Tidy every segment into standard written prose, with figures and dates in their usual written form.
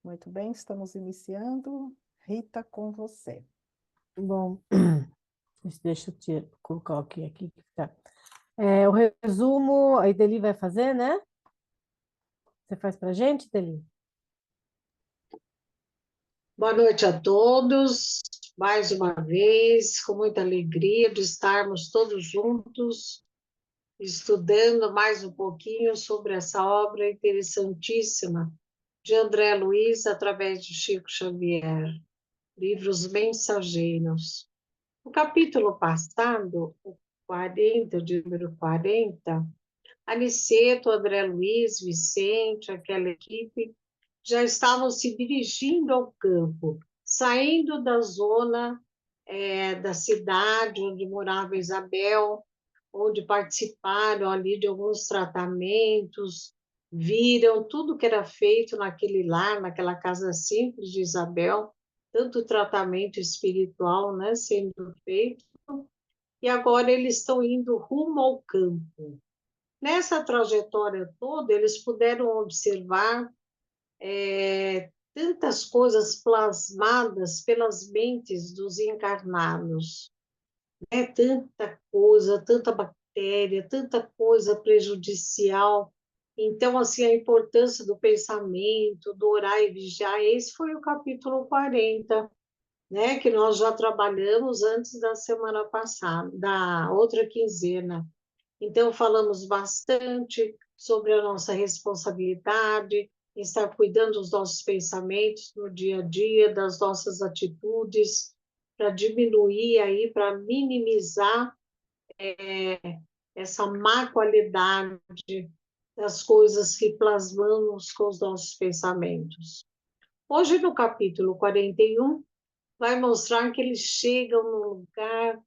Muito bem, estamos iniciando. Rita, com você. Bom, deixa eu colocar aqui que tá. O resumo, a Ideli vai fazer, né? Você faz pra gente, Ideli? Boa noite a todos, mais uma vez, com muita alegria de estarmos todos juntos, estudando mais um pouquinho sobre essa obra interessantíssima de André Luiz, através de Chico Xavier, livros mensageiros. No capítulo passado, o 40, de número 40, Aniceto, André Luiz, Vicente, aquela equipe, já estavam se dirigindo ao campo, saindo da zona da cidade onde morava Isabel, onde participaram ali de alguns tratamentos, viram tudo que era feito naquele lar, naquela casa simples de Isabel, tanto tratamento espiritual, né, sendo feito, e agora eles estão indo rumo ao campo. Nessa trajetória toda, eles puderam observar tantas coisas plasmadas pelas mentes dos encarnados, né? Tanta coisa, tanta bactéria, tanta coisa prejudicial. Então, assim, a importância do pensamento, do orar e vigiar, esse foi o capítulo 40, né? Que nós já trabalhamos antes da semana passada, da outra quinzena. Então, falamos bastante sobre a nossa responsabilidade, em estar cuidando dos nossos pensamentos no dia a dia, das nossas atitudes, para diminuir aí, para minimizar essa má qualidade das coisas que plasmamos com os nossos pensamentos. Hoje, no capítulo 41, vai mostrar que eles chegam no lugar,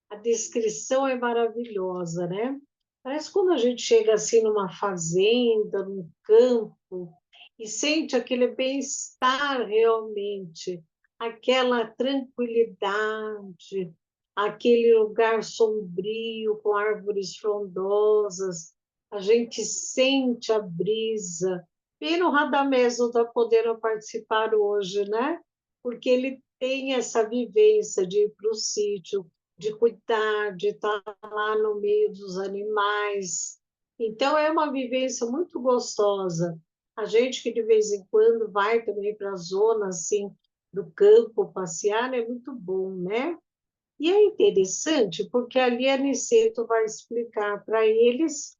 a descrição é maravilhosa, né? Parece quando a gente chega assim numa fazenda, num campo, e sente aquele bem-estar realmente, aquela tranquilidade, aquele lugar sombrio com árvores frondosas, a gente sente a brisa. Pena o Radamés não está podendo participar hoje, né? Porque ele tem essa vivência de ir para o sítio, de cuidar, de estar lá no meio dos animais. Então, é uma vivência muito gostosa. A gente que de vez em quando vai também para a zona assim, do campo passear é muito bom, né? E é interessante porque ali a Aniceto vai explicar para eles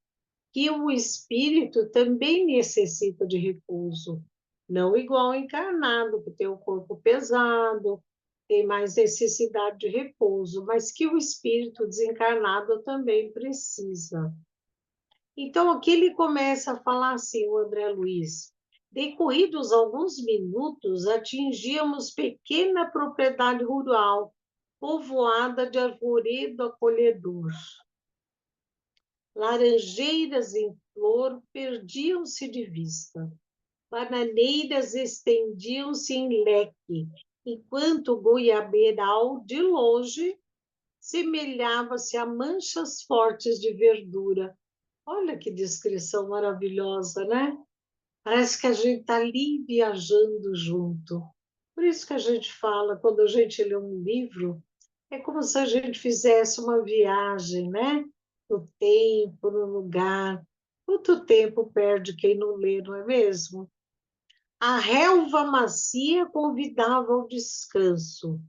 que o espírito também necessita de repouso, não igual ao encarnado, que tem o corpo pesado, tem mais necessidade de repouso, mas que o espírito desencarnado também precisa. Então, aqui ele começa a falar assim, o André Luiz: decorridos alguns minutos, atingíamos pequena propriedade rural, povoada de arvoredo acolhedor. Laranjeiras em flor perdiam-se de vista. Bananeiras estendiam-se em leque, enquanto o goiabeiral, de longe, semelhava-se a manchas fortes de verdura. Olha que descrição maravilhosa, né? Parece que a gente está ali viajando junto. Por isso que a gente fala, quando a gente lê um livro, é como se a gente fizesse uma viagem, né? No tempo, no lugar. Quanto tempo perde quem não lê, não é mesmo? A relva macia convidava ao descanso,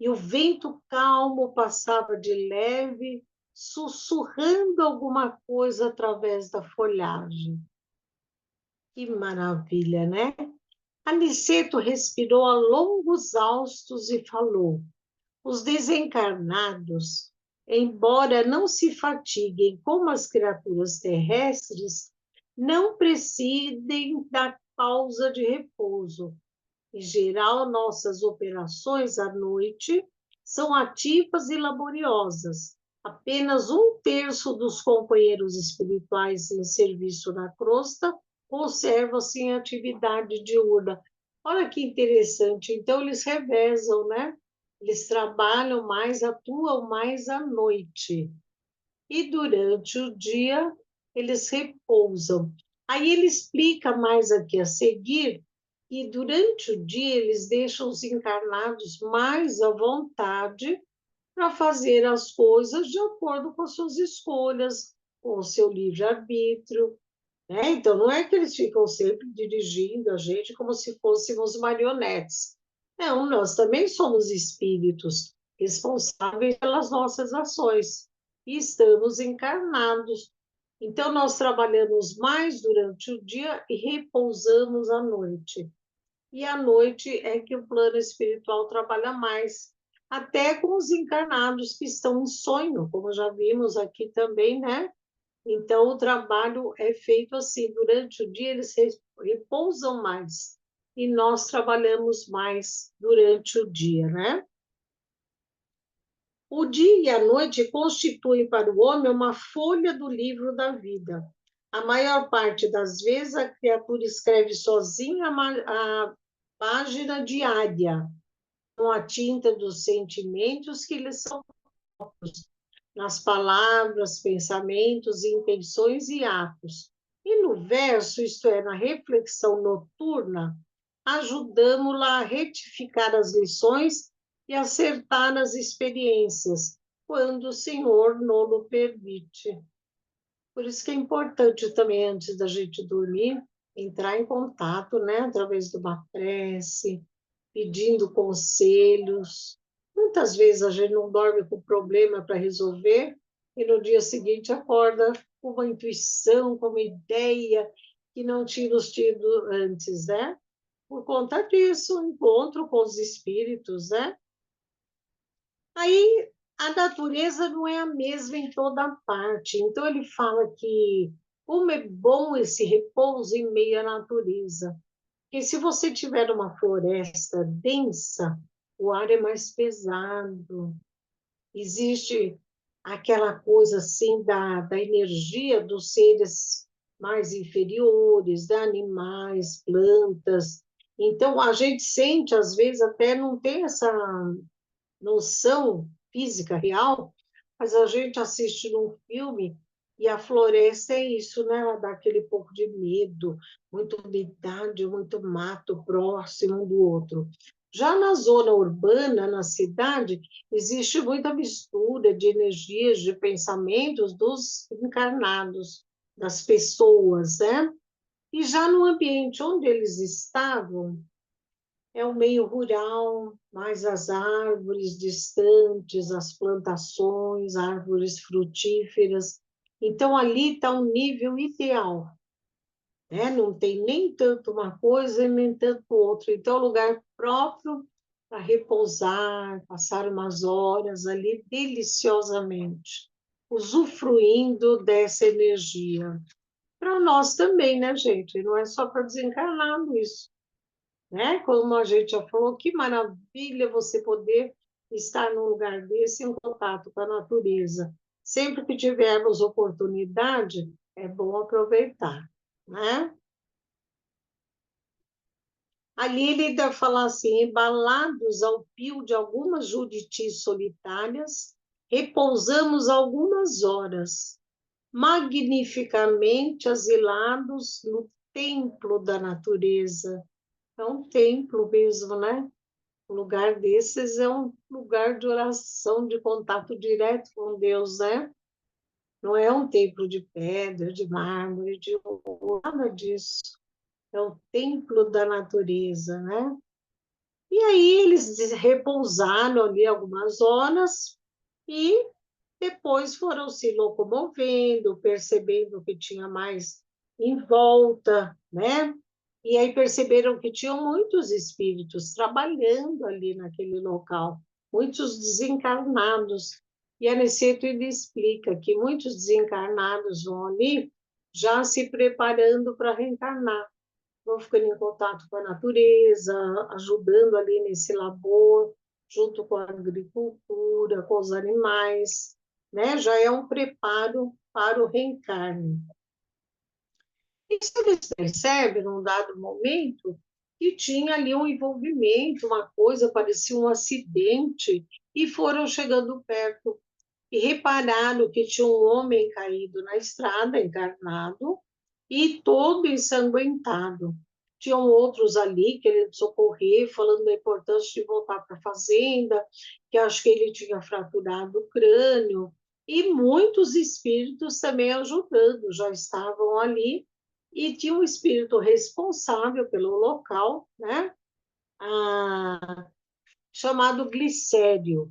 e o vento calmo passava de leve, sussurrando alguma coisa através da folhagem. Que maravilha, né? Aniceto respirou a longos haustos e falou: os desencarnados, embora não se fatiguem como as criaturas terrestres, não prescindem da pausa de repouso. Em geral, nossas operações à noite são ativas e laboriosas. Apenas um terço dos companheiros espirituais em serviço na crosta conserva-se em atividade diurna. Olha que interessante. Então, eles revezam, né? Eles trabalham mais, atuam mais à noite. E durante o dia, eles repousam. Aí ele explica mais aqui a seguir E durante o dia eles deixam os encarnados mais à vontade para fazer as coisas de acordo com as suas escolhas, com o seu livre-arbítrio, né? Então, não é que eles ficam sempre dirigindo a gente como se fôssemos marionetes. Não, nós também somos espíritos responsáveis pelas nossas ações e estamos encarnados. Então, nós trabalhamos mais durante o dia e repousamos à noite. E à noite é que o plano espiritual trabalha mais, até com os encarnados que estão em sonho, como já vimos aqui também, né? Então, o trabalho é feito assim, durante o dia eles repousam mais, e nós trabalhamos mais durante o dia, né? O dia e a noite constituem para o homem uma folha do livro da vida. A maior parte das vezes a criatura escreve sozinha a página diária, com a tinta dos sentimentos que lhe são nas palavras, pensamentos, intenções e atos. E no verso, isto é, na reflexão noturna, ajudamos-la a retificar as lições e acertar as experiências, quando o Senhor não permite. Por isso que é importante também, antes da gente dormir, entrar em contato, né, através de uma prece, pedindo conselhos. Muitas vezes a gente não dorme com problema para resolver e no dia seguinte acorda com uma intuição, com uma ideia que não tínhamos tido antes, né? Por conta disso, encontro com os espíritos, né? Aí a natureza não é a mesma em toda parte. Então ele fala que como é bom esse repouso em meio à natureza. Porque se você tiver uma floresta densa, o ar é mais pesado. Existe aquela coisa assim da energia dos seres mais inferiores, da animais, plantas. Então a gente sente, às vezes, até não tem essa noção física real, mas a gente assiste num filme e a floresta é isso, né? Ela dá aquele pouco de medo, muita umidade, muito mato próximo um do outro. Já na zona urbana, na cidade, existe muita mistura de energias, de pensamentos dos encarnados, das pessoas, né? E já no ambiente onde eles estavam, é o meio rural, mais as árvores distantes, as plantações, árvores frutíferas. Então, ali está um nível ideal, né? Não tem nem tanto uma coisa e nem tanto outra. Então, é um lugar próprio para repousar, passar umas horas ali deliciosamente, usufruindo dessa energia. Para nós também, né, gente? Não é só para desencarnado isso, né? Como a gente já falou, que maravilha você poder estar num lugar desse em contato com a natureza. Sempre que tivermos oportunidade, é bom aproveitar, né? Ali ele deve falar assim, embalados ao pio de algumas juritis solitárias, repousamos algumas horas, magnificamente asilados no templo da natureza. É um templo mesmo, né? Um lugar desses é um lugar de oração, de contato direto com Deus, né? Não é um templo de pedra, de mármore, de ouro, nada disso. É o templo da natureza, né? E aí eles repousaram ali algumas horas e depois foram se locomovendo, percebendo que tinha mais em volta, né? E aí perceberam que tinham muitos espíritos trabalhando ali naquele local, muitos desencarnados. E Aniceto ele explica que muitos desencarnados vão ali já se preparando para reencarnar, vão ficando em contato com a natureza, ajudando ali nesse labor, junto com a agricultura, com os animais, né? Já é um preparo para o reencarne. Isso eles percebem, num dado momento, que tinha ali um envolvimento, uma coisa, parecia um acidente, e foram chegando perto e repararam que tinha um homem caído na estrada, encarnado, e todo ensanguentado. Tinham outros ali querendo socorrer, falando da importância de voltar para a fazenda, que acho que ele tinha fraturado o crânio, e muitos espíritos também ajudando, já estavam ali, e tinha um espírito responsável pelo local, né? Chamado Glicério.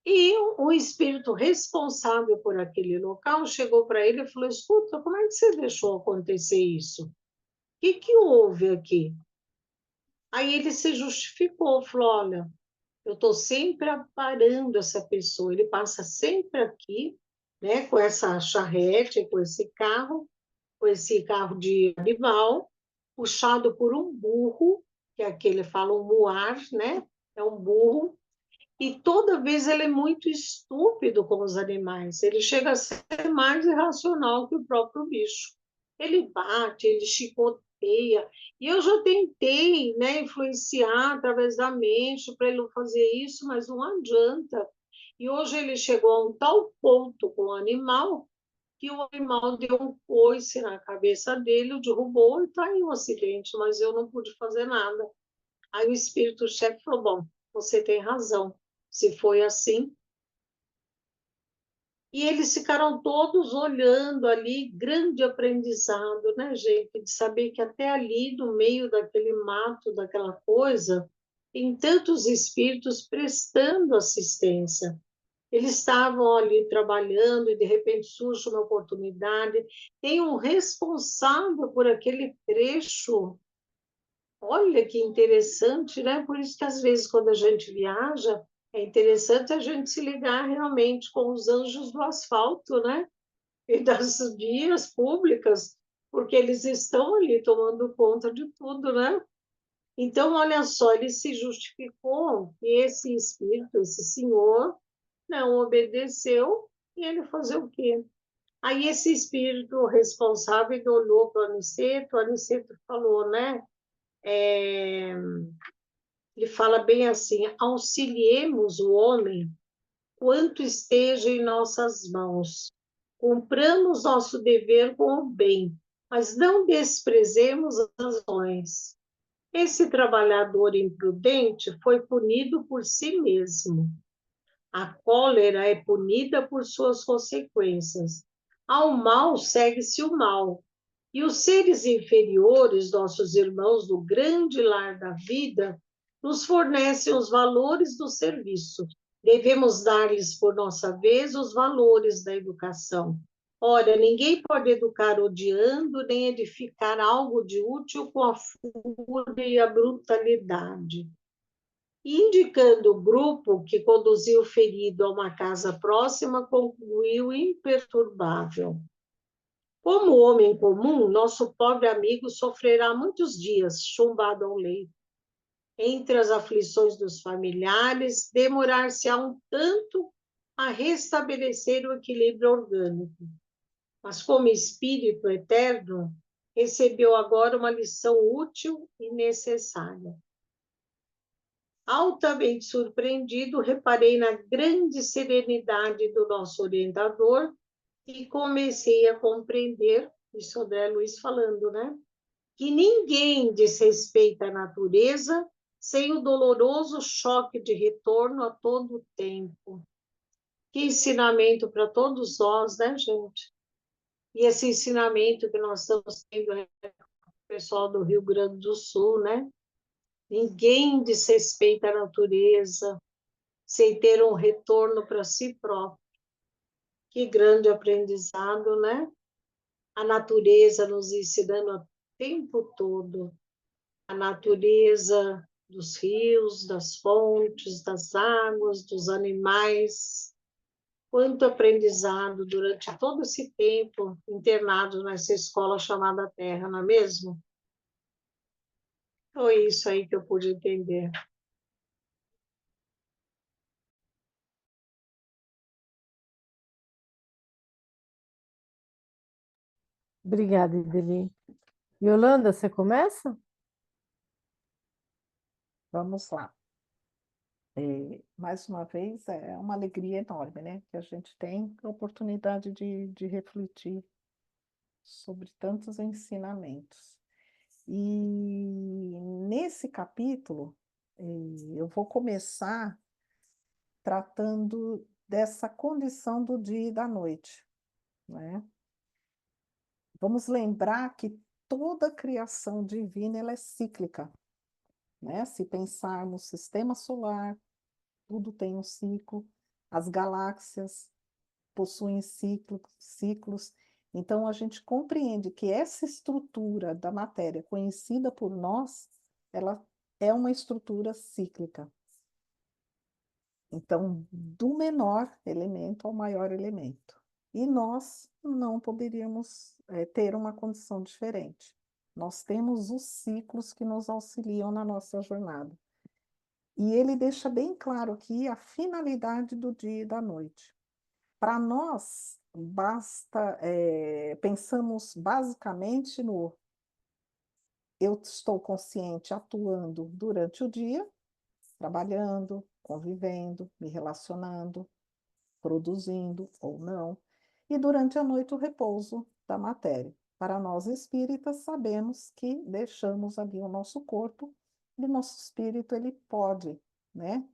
E um espírito responsável por aquele local chegou para ele e falou: escuta, como é que você deixou acontecer isso? O que houve aqui? Aí ele se justificou, falou: olha, eu estou sempre aparando essa pessoa, ele passa sempre aqui, né, com essa charrete, com esse carro de animal, puxado por um burro, que é aquele fala um muar, né? É um burro, e toda vez ele é muito estúpido com os animais. Ele chega a ser mais irracional que o próprio bicho. Ele bate, ele chicoteia. E eu já tentei, né, influenciar através da mente para ele não fazer isso, mas não adianta. E hoje ele chegou a um tal ponto com o animal que o animal deu um coice na cabeça dele, o derrubou e está em um acidente, mas eu não pude fazer nada. Aí o espírito-chefe falou: bom, você tem razão. Se foi assim. E eles ficaram todos olhando ali, grande aprendizado, né, gente? De saber que até ali, no meio daquele mato, daquela coisa, tem tantos espíritos prestando assistência. Eles estavam ali trabalhando e de repente surge uma oportunidade. Tem um responsável por aquele trecho. Olha que interessante, né? Por isso que às vezes quando a gente viaja, é interessante a gente se ligar realmente com os anjos do asfalto, né? E das vias públicas, porque eles estão ali tomando conta de tudo, né? Então, olha só, ele se justificou que esse espírito, esse senhor, não obedeceu e ele fazer o quê? Aí esse espírito responsável olhou para o Aniceto falou, né? Ele fala bem assim: auxiliemos o homem quanto esteja em nossas mãos. Cumpramos nosso dever com o bem, mas não desprezemos as ações. Esse trabalhador imprudente foi punido por si mesmo. A cólera é punida por suas consequências. Ao mal segue-se o mal. E os seres inferiores, nossos irmãos do grande lar da vida, nos fornecem os valores do serviço. Devemos dar-lhes, por nossa vez, os valores da educação. Ora, ninguém pode educar odiando, nem edificar algo de útil com a fúria e a brutalidade. Indicando o grupo que conduziu o ferido a uma casa próxima, concluiu imperturbável. Como homem comum, nosso pobre amigo sofrerá muitos dias chumbado ao leito. Entre as aflições dos familiares, demorar-se-á um tanto a restabelecer o equilíbrio orgânico. Mas como espírito eterno, recebeu agora uma lição útil e necessária. Altamente surpreendido, reparei na grande serenidade do nosso orientador e comecei a compreender, isso André Luiz falando, né? Que ninguém desrespeita a natureza sem o doloroso choque de retorno a todo tempo. Que ensinamento para todos nós, né, gente? E esse ensinamento que nós estamos tendo aí, o pessoal do Rio Grande do Sul, né? Ninguém desrespeita a natureza sem ter um retorno para si próprio. Que grande aprendizado, né? A natureza nos ensinando o tempo todo. A natureza dos rios, das fontes, das águas, dos animais. Quanto aprendizado durante todo esse tempo internado nessa escola chamada Terra, não é mesmo? Foi isso aí que eu pude entender. Obrigada, Ideli. Yolanda, você começa? Vamos lá. Mais uma vez, é uma alegria enorme, né? Que a gente tem a oportunidade de refletir sobre tantos ensinamentos. E nesse capítulo, eu vou começar tratando dessa condição do dia e da noite, né? Vamos lembrar que toda a criação divina ela é cíclica, né? Se pensarmos no sistema solar, tudo tem um ciclo, as galáxias possuem ciclos. Então, a gente compreende que essa estrutura da matéria conhecida por nós, ela é uma estrutura cíclica. Então, do menor elemento ao maior elemento. E nós não poderíamos ter uma condição diferente. Nós temos os ciclos que nos auxiliam na nossa jornada. E ele deixa bem claro aqui a finalidade do dia e da noite. Para nós, pensamos basicamente no eu estou consciente atuando durante o dia, trabalhando, convivendo, me relacionando, produzindo ou não, e durante a noite o repouso da matéria. Para nós espíritas, sabemos que deixamos ali o nosso corpo e o nosso espírito ele pode, né,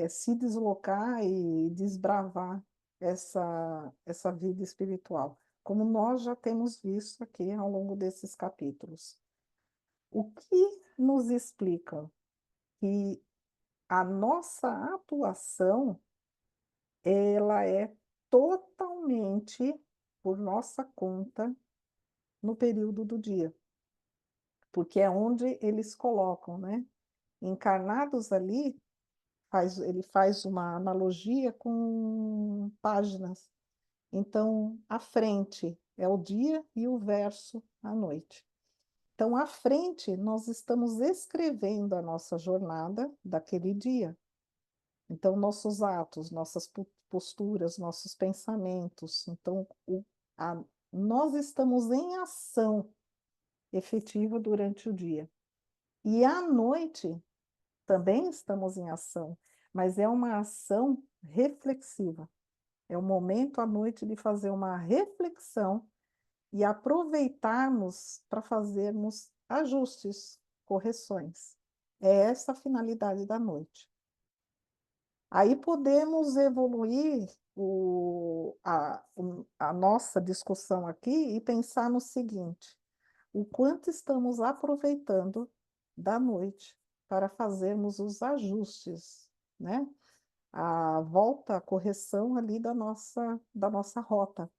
se deslocar e desbravar essa vida espiritual, como nós já temos visto aqui ao longo desses capítulos. O que nos explica que a nossa atuação ela é totalmente por nossa conta no período do dia, porque é onde eles colocam, né? Encarnados ali, ele faz uma analogia com páginas. Então, a frente é o dia e o verso a noite. Então, à frente, nós estamos escrevendo a nossa jornada daquele dia. Então, nossos atos, nossas posturas, nossos pensamentos. Então, nós estamos em ação efetiva durante o dia. E à noite, também estamos em ação, mas é uma ação reflexiva. É o momento à noite de fazer uma reflexão e aproveitarmos para fazermos ajustes, correções. É essa a finalidade da noite. Aí podemos evoluir a nossa discussão aqui e pensar no seguinte: o quanto estamos aproveitando da noite para fazermos os ajustes, né? A volta, a correção ali da nossa rota.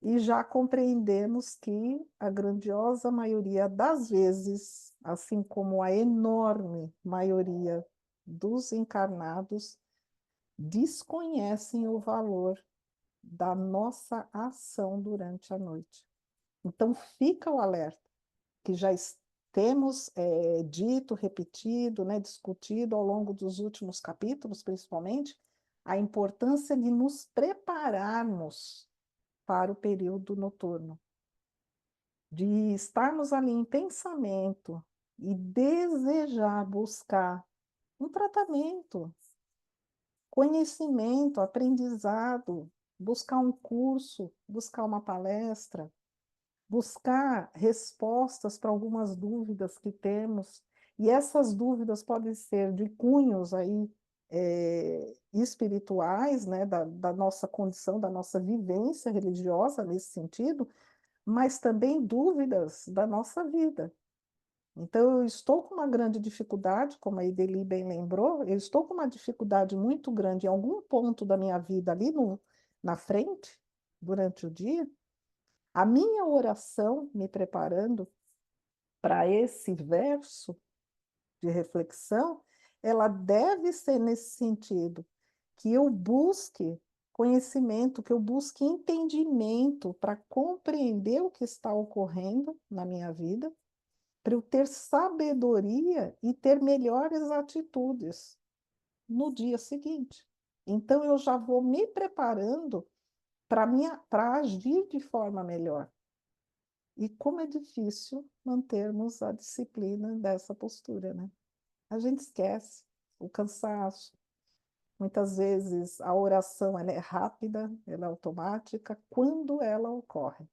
E já compreendemos que a grandiosa maioria das vezes, assim como a enorme maioria dos encarnados, desconhecem o valor da nossa ação durante a noite. Então, fica o alerta, que já temos dito, repetido, né, discutido ao longo dos últimos capítulos, principalmente, a importância de nos prepararmos para o período noturno, de estarmos ali em pensamento e desejar buscar um tratamento, conhecimento, aprendizado, buscar um curso, buscar uma palestra, buscar respostas para algumas dúvidas que temos. E essas dúvidas podem ser de cunhos aí, espirituais, né, da nossa condição, da nossa vivência religiosa nesse sentido, mas também dúvidas da nossa vida. Então, eu estou com uma grande dificuldade, como a Ideli bem lembrou, eu estou com uma dificuldade muito grande em algum ponto da minha vida ali na frente, durante o dia. A minha oração, me preparando para esse verso de reflexão, ela deve ser nesse sentido, que eu busque conhecimento, que eu busque entendimento para compreender o que está ocorrendo na minha vida, para eu ter sabedoria e ter melhores atitudes no dia seguinte. Então, eu já vou me preparando para agir de forma melhor. E como é difícil mantermos a disciplina dessa postura, né? A gente esquece o cansaço. Muitas vezes a oração ela é rápida, ela é automática, quando ela ocorre.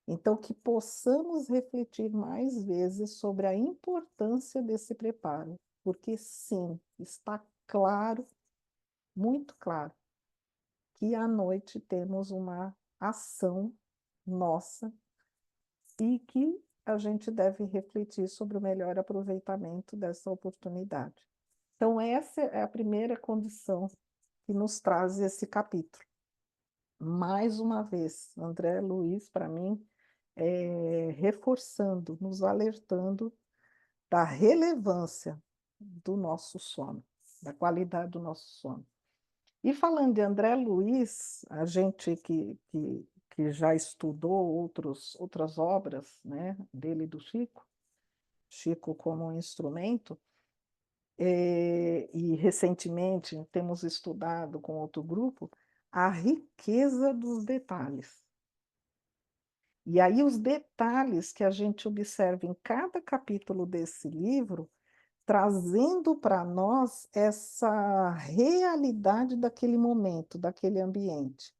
Então, que possamos refletir mais vezes sobre a importância desse preparo, porque sim, está claro, muito claro, que à noite temos uma ação nossa e que a gente deve refletir sobre o melhor aproveitamento dessa oportunidade. Então, essa é a primeira condição que nos traz esse capítulo. Mais uma vez, André Luiz, para mim, reforçando, nos alertando da relevância do nosso sono, da qualidade do nosso sono. E falando de André Luiz, a gente que já estudou outras obras, né, dele e do Chico, Chico como um instrumento, e recentemente temos estudado com outro grupo a riqueza dos detalhes. E aí os detalhes que a gente observa em cada capítulo desse livro, trazendo para nós essa realidade daquele momento, daquele ambiente.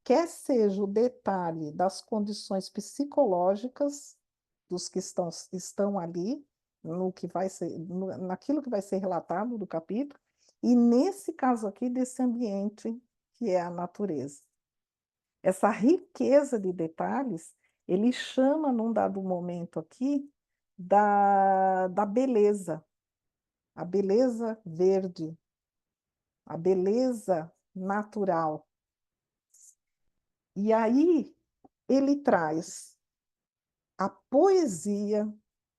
Quer seja o detalhe das condições psicológicas dos que estão ali, no que vai ser, naquilo que vai ser relatado do capítulo, e nesse caso aqui, desse ambiente que é a natureza. Essa riqueza de detalhes, ele chama, num dado momento aqui, da beleza, a beleza verde, a beleza natural. E aí ele traz a poesia,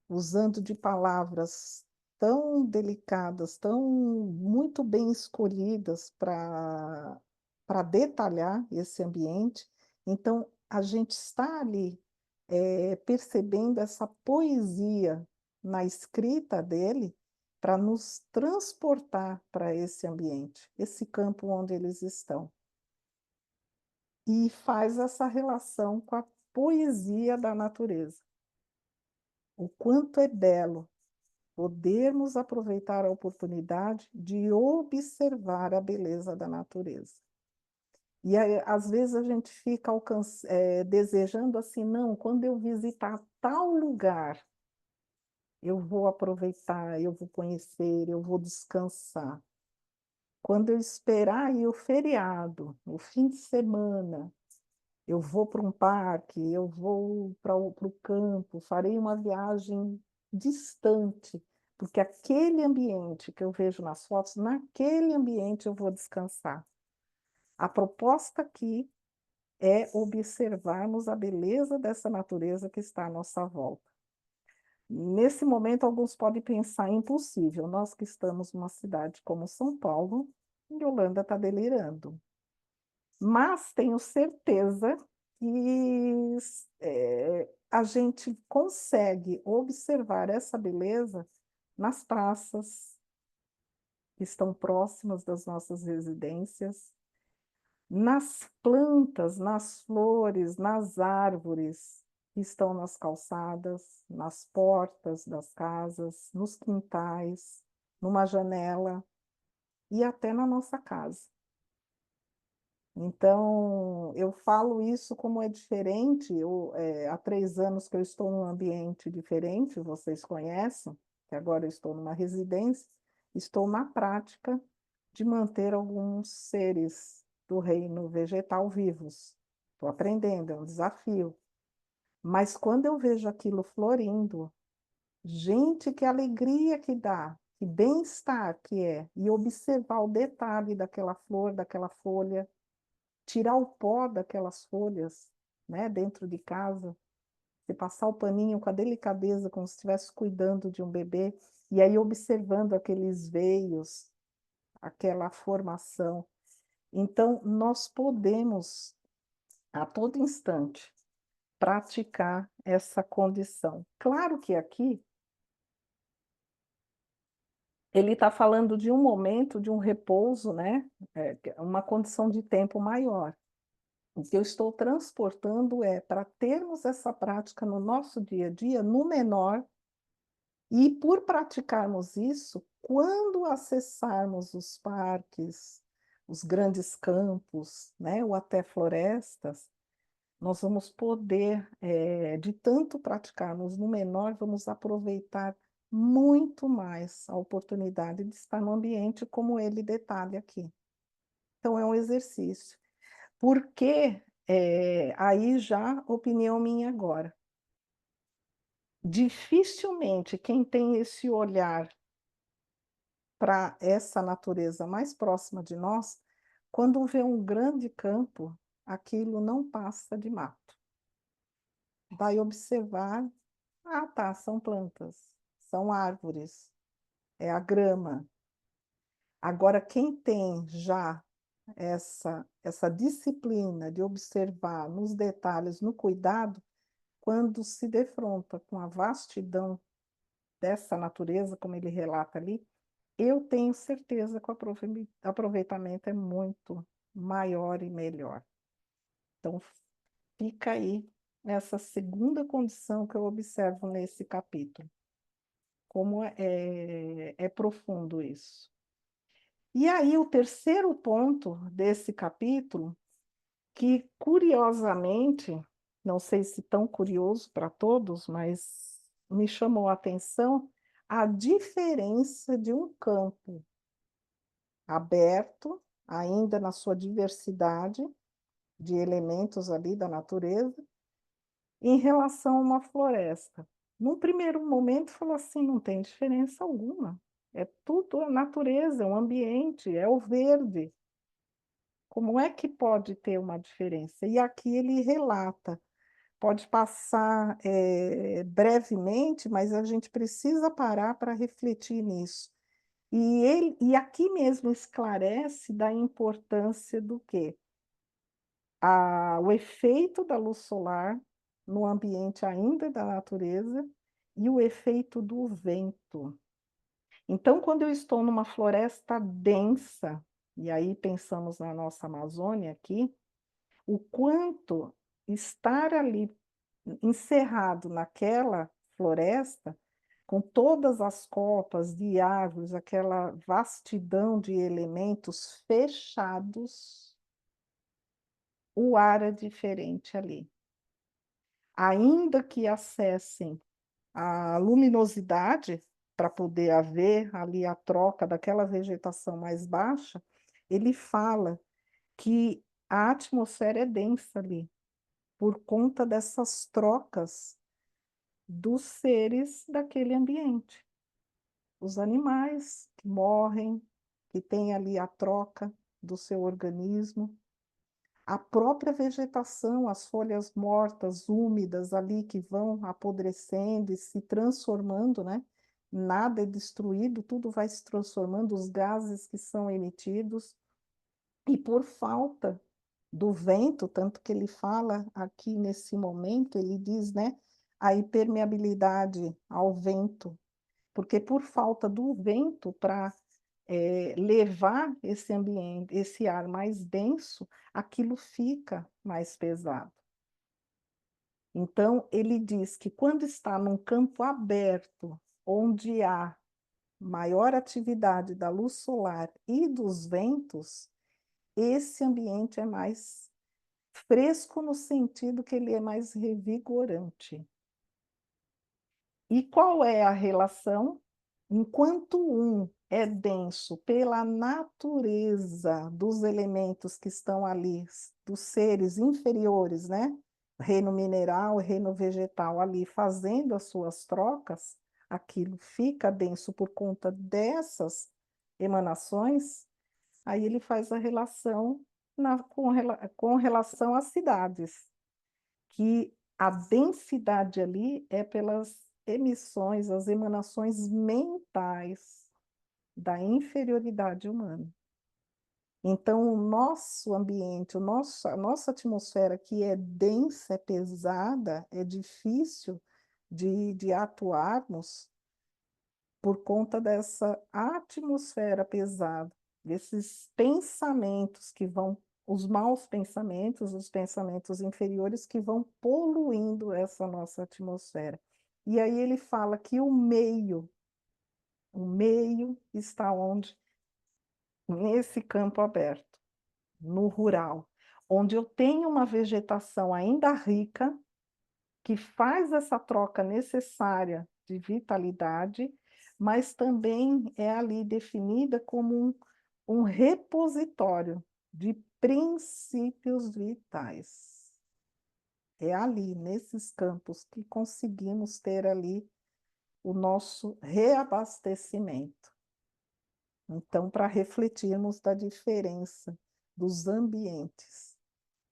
usando de palavras tão delicadas, tão muito bem escolhidas para detalhar esse ambiente. Então, a gente está ali percebendo essa poesia na escrita dele para nos transportar para esse ambiente, esse campo onde eles estão. E faz essa relação com a poesia da natureza. O quanto é belo podermos aproveitar a oportunidade de observar a beleza da natureza. E aí, às vezes a gente fica desejando assim, não, quando eu visitar tal lugar, eu vou aproveitar, eu vou conhecer, eu vou descansar. Quando eu esperar aí o feriado, o fim de semana, eu vou para um parque, eu vou para o campo, farei uma viagem distante, porque aquele ambiente que eu vejo nas fotos, naquele ambiente eu vou descansar. A proposta aqui é observarmos a beleza dessa natureza que está à nossa volta. Nesse momento, alguns podem pensar impossível. Nós que estamos numa cidade como São Paulo, Yolanda está delirando. Mas tenho certeza que a gente consegue observar essa beleza nas praças que estão próximas das nossas residências, nas plantas, nas flores, nas árvores que estão nas calçadas, nas portas das casas, nos quintais, numa janela e até na nossa casa. Então, eu falo isso como é diferente. Há 3 anos que eu estou num ambiente diferente, vocês conhecem, que agora eu estou numa residência, estou na prática de manter alguns seres do reino vegetal vivos. Estou aprendendo, é um desafio. Mas quando eu vejo aquilo florindo, gente, que alegria que dá, que bem-estar que é, e observar o detalhe daquela flor, daquela folha, tirar o pó daquelas folhas, né, dentro de casa, você passar o paninho com a delicadeza, como se estivesse cuidando de um bebê, e aí observando aqueles veios, aquela formação. Então, nós podemos, a todo instante, praticar essa condição. Claro que aqui ele está falando de um momento, de um repouso, né? Uma condição de tempo maior. O que eu estou transportando é para termos essa prática no nosso dia a dia, no menor, e por praticarmos isso, quando acessarmos os parques, os grandes campos, né, ou até florestas, nós vamos poder, de tanto praticarmos no menor, vamos aproveitar muito mais a oportunidade de estar num ambiente como ele detalha aqui. Então, é um exercício. Porque, aí já opinião minha agora, dificilmente quem tem esse olhar para essa natureza mais próxima de nós, quando vê um grande campo, aquilo não passa de mato. Vai observar, ah, tá, são plantas, são árvores, é a grama. Agora, quem tem já essa disciplina de observar nos detalhes, no cuidado, quando se defronta com a vastidão dessa natureza, como ele relata ali, eu tenho certeza que o aproveitamento é muito maior e melhor. Então, fica aí essa segunda condição que eu observo nesse capítulo. Como é profundo isso. E aí, o terceiro ponto desse capítulo, que curiosamente, não sei se tão curioso para todos, mas me chamou a atenção a diferença de um campo aberto, ainda na sua diversidade de elementos ali da natureza, em relação a uma floresta. Num primeiro momento, falou assim: não tem diferença alguma. É tudo a natureza, é o ambiente, é o verde. Como é que pode ter uma diferença? E aqui ele relata, pode passar brevemente, mas a gente precisa parar para refletir nisso. E aqui mesmo esclarece da importância do quê? O efeito da luz solar no ambiente ainda da natureza e o efeito do vento. Então, quando eu estou numa floresta densa, e aí pensamos na nossa Amazônia aqui, o quanto estar ali encerrado naquela floresta, com todas as copas de árvores, aquela vastidão de elementos fechados, o ar é diferente ali. Ainda que acessem a luminosidade para poder haver ali a troca daquela vegetação mais baixa, ele fala que a atmosfera é densa ali, por conta dessas trocas dos seres daquele ambiente. Os animais que morrem, que têm ali a troca do seu organismo, a própria vegetação, as folhas mortas, úmidas ali que vão apodrecendo e se transformando, né? Nada é destruído, tudo vai se transformando, os gases que são emitidos, e por falta do vento, tanto que ele fala aqui nesse momento, ele diz, né, a impermeabilidade ao vento, porque por falta do vento para levar esse ambiente, esse ar mais denso, aquilo fica mais pesado. Então, ele diz que quando está num campo aberto, onde há maior atividade da luz solar e dos ventos, esse ambiente é mais fresco no sentido que ele é mais revigorante. E qual é a relação? Enquanto um é denso pela natureza dos elementos que estão ali, dos seres inferiores, né? Reino mineral, reino vegetal ali fazendo as suas trocas, aquilo fica denso por conta dessas emanações, aí ele faz a relação com relação às cidades, que a densidade ali é pelas emissões, as emanações mentais da inferioridade humana. Então, o nosso ambiente, a nossa atmosfera, que é densa, é pesada, é difícil de atuarmos por conta dessa atmosfera pesada, desses pensamentos que vão, os maus pensamentos, os pensamentos inferiores que vão poluindo essa nossa atmosfera. E aí ele fala que o meio está onde? Nesse campo aberto, no rural, onde eu tenho uma vegetação ainda rica, que faz essa troca necessária de vitalidade, mas também é ali definida como um repositório de princípios vitais. É ali, nesses campos, que conseguimos ter ali o nosso reabastecimento. Então, para refletirmos da diferença dos ambientes,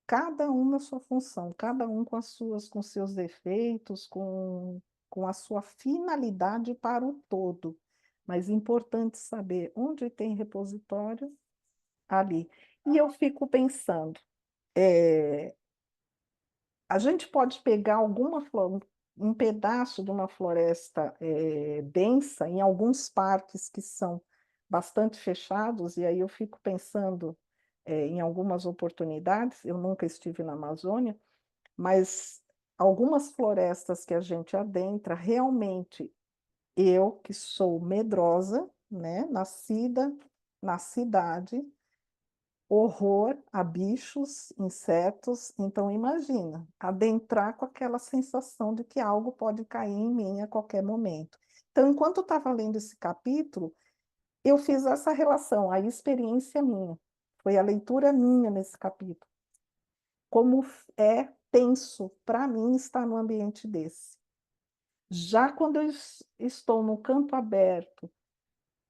cada um na sua função, cada um com seus defeitos, com a sua finalidade para o todo. Mas é importante saber onde tem repositório, ali. E eu fico pensando, é, a gente pode pegar um pedaço de uma floresta densa em alguns parques que são bastante fechados, e aí eu fico pensando em algumas oportunidades, eu nunca estive na Amazônia, mas algumas florestas que a gente adentra, realmente, eu que sou medrosa, né, nascida na cidade, horror a bichos, insetos. Então, imagina, adentrar com aquela sensação de que algo pode cair em mim a qualquer momento. Então, enquanto eu estava lendo esse capítulo, eu fiz essa relação, a experiência minha, foi a leitura minha nesse capítulo. Como é tenso para mim estar num ambiente desse. Já quando eu estou no campo aberto,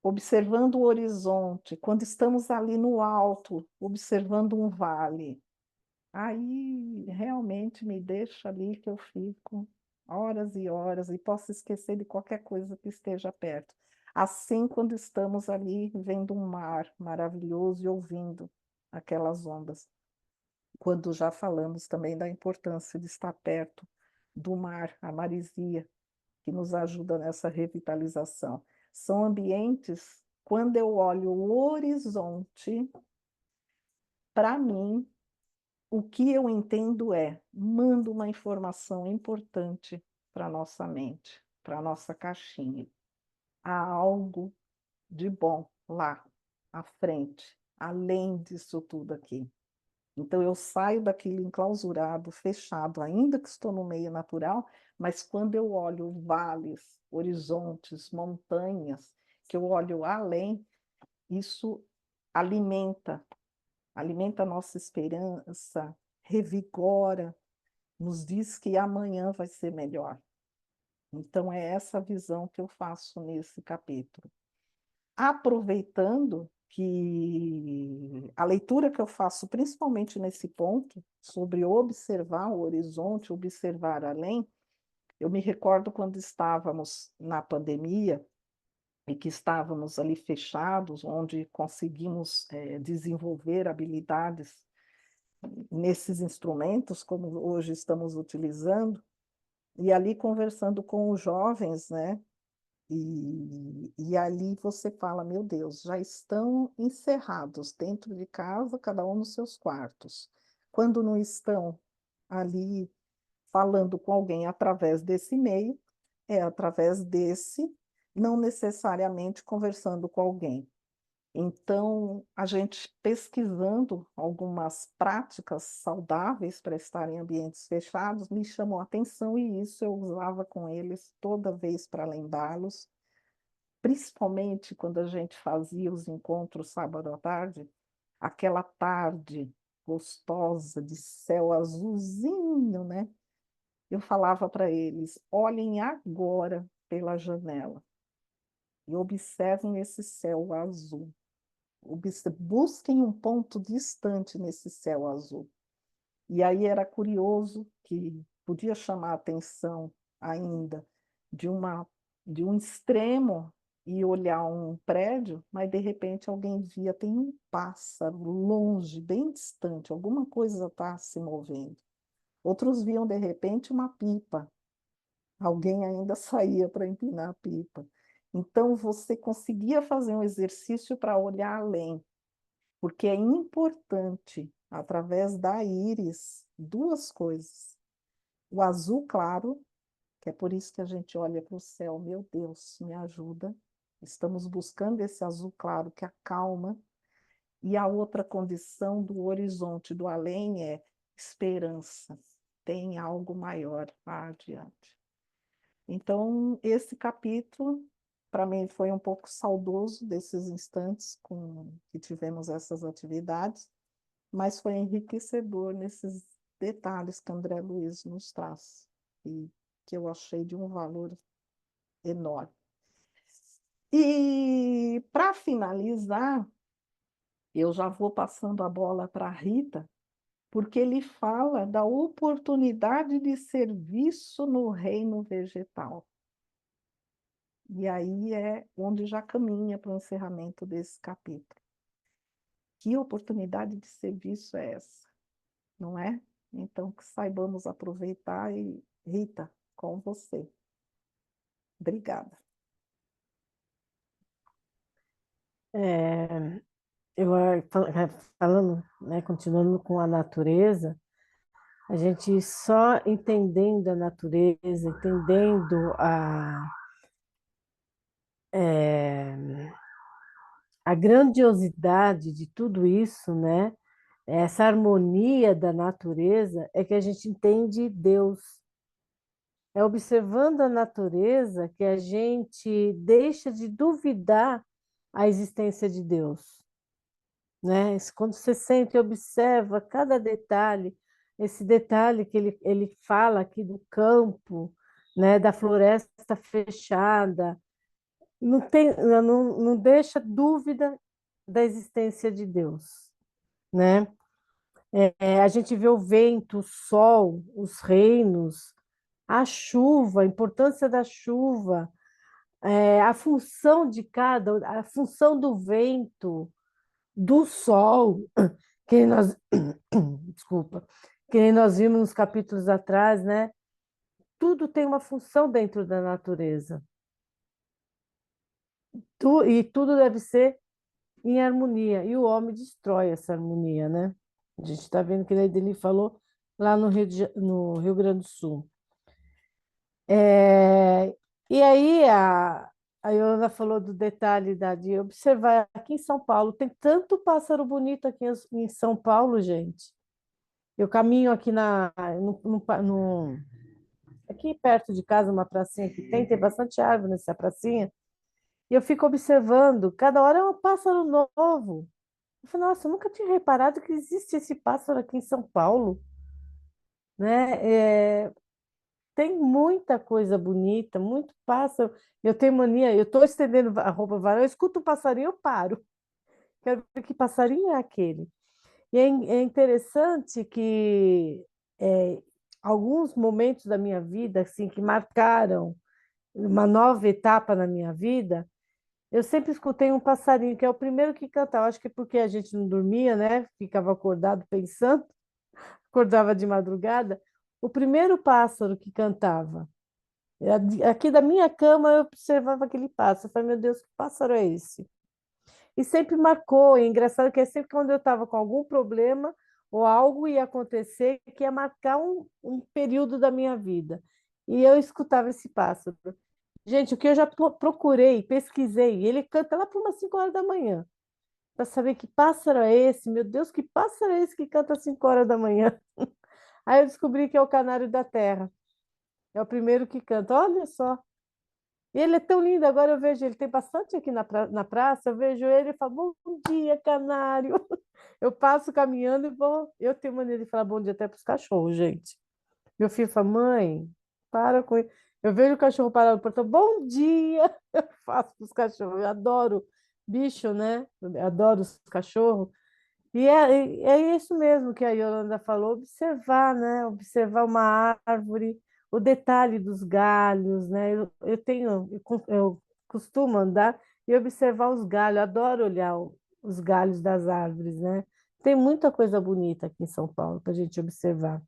observando o horizonte, quando estamos ali no alto, observando um vale, aí realmente me deixa ali que eu fico horas e horas e posso esquecer de qualquer coisa que esteja perto. Assim, quando estamos ali vendo um mar maravilhoso e ouvindo aquelas ondas. Quando já falamos também da importância de estar perto do mar, a maresia, que nos ajuda nessa revitalização. São ambientes, quando eu olho o horizonte, para mim, o que eu entendo manda uma informação importante para a nossa mente, para a nossa caixinha. Há algo de bom lá, à frente, além disso tudo aqui. Então, eu saio daquele enclausurado, fechado, ainda que estou no meio natural, mas quando eu olho vales, horizontes, montanhas, que eu olho além, isso alimenta, alimenta a nossa esperança, revigora, nos diz que amanhã vai ser melhor. Então, é essa visão que eu faço nesse capítulo. Aproveitando que a leitura que eu faço, principalmente nesse ponto, sobre observar o horizonte, observar além, eu me recordo quando estávamos na pandemia e que estávamos ali fechados, onde conseguimos desenvolver habilidades nesses instrumentos, como hoje estamos utilizando, e ali conversando com os jovens, né? E ali você fala, meu Deus, já estão encerrados dentro de casa, cada um nos seus quartos. Quando não estão ali falando com alguém através desse meio, é através desse, não necessariamente conversando com alguém. Então, a gente pesquisando algumas práticas saudáveis para estar em ambientes fechados, me chamou a atenção e isso eu usava com eles toda vez para lembrá-los, principalmente quando a gente fazia os encontros sábado à tarde, aquela tarde gostosa de céu azulzinho, né? Eu falava para eles: olhem agora pela janela e observem esse céu azul. Busquem um ponto distante nesse céu azul. E aí era curioso que podia chamar a atenção ainda de de um extremo e olhar um prédio, mas de repente alguém via, tem um pássaro longe, bem distante, alguma coisa está se movendo. Outros viam de repente uma pipa, alguém ainda saía para empinar a pipa. Então você conseguia fazer um exercício para olhar além, porque é importante, através da íris, duas coisas. O azul claro, que é por isso que a gente olha para o céu, meu Deus, me ajuda. Estamos buscando esse azul claro que acalma. E a outra condição do horizonte, do além, é esperança. Tem algo maior lá adiante. Então, esse capítulo, para mim, foi um pouco saudoso desses instantes que tivemos essas atividades, mas foi enriquecedor nesses detalhes que André Luiz nos traz, e que eu achei de um valor enorme. E, para finalizar, eu já vou passando a bola para a Rita, porque ele fala da oportunidade de serviço no reino vegetal. E aí é onde já caminha para o encerramento desse capítulo. Que oportunidade de serviço é essa, não é? Então, que saibamos aproveitar e, Rita, com você. Obrigada. É, falando, né, continuando com a natureza, a gente só entendendo a natureza, entendendo a grandiosidade de tudo isso, né? Essa harmonia da natureza é que a gente entende Deus. É observando a natureza que a gente deixa de duvidar a existência de Deus, né? Quando você sente e observa cada detalhe, esse detalhe que ele fala aqui do campo, né, da floresta fechada, não deixa dúvida da existência de Deus, né? A gente vê o vento, o sol, os reinos, a chuva, a importância da chuva, a função de a função do vento, do sol, que nós, desculpa, que nós vimos nos capítulos atrás, né? Tudo tem uma função dentro da natureza. E tudo deve ser em harmonia. E o homem destrói essa harmonia, né? A gente está vendo que ele falou lá no Rio Grande do Sul. E aí a Yolanda falou do detalhe de observar aqui em São Paulo. Tem tanto pássaro bonito aqui em São Paulo, gente. Eu caminho aqui aqui perto de casa, uma pracinha que tem bastante árvore nessa pracinha, e eu fico observando, cada hora é um pássaro novo. Eu falei, nossa, eu nunca tinha reparado que existe esse pássaro aqui em São Paulo, né? Tem muita coisa bonita, muito pássaro. Eu tenho mania, eu estou estendendo a roupa varal, eu escuto um passarinho, eu paro. Quero ver que passarinho é aquele. E é interessante que é, alguns momentos da minha vida, assim, que marcaram uma nova etapa na minha vida, eu sempre escutei um passarinho, que é o primeiro que cantava. Acho que é porque a gente não dormia, né? Ficava acordado pensando, acordava de madrugada. O primeiro pássaro que cantava. Aqui da minha cama eu observava aquele pássaro. Eu falei, meu Deus, que pássaro é esse? E sempre marcou. E é engraçado que é sempre quando eu estava com algum problema ou algo ia acontecer que ia marcar um período da minha vida. E eu escutava esse pássaro. Gente, o que eu já procurei, pesquisei, ele canta lá por umas 5 horas da manhã, para saber que pássaro é esse, meu Deus, que pássaro é esse que canta às 5 horas da manhã? Aí eu descobri que é o canário da terra, é o primeiro que canta, olha só. E ele é tão lindo, agora eu vejo, ele tem bastante aqui na praça, eu vejo ele e falo, bom dia, canário. Eu passo caminhando e vou, eu tenho maneira de falar bom dia até para os cachorros, gente. Meu filho fala, mãe, para com isso. Eu vejo o cachorro parado no portão, bom dia! Eu faço para os cachorros, eu adoro bicho, né? Eu adoro os cachorros. E é isso mesmo que a Yolanda falou, observar, né? Observar uma árvore, o detalhe dos galhos, né? Eu costumo andar e observar os galhos, adoro olhar os galhos das árvores, né? Tem muita coisa bonita aqui em São Paulo para a gente observar.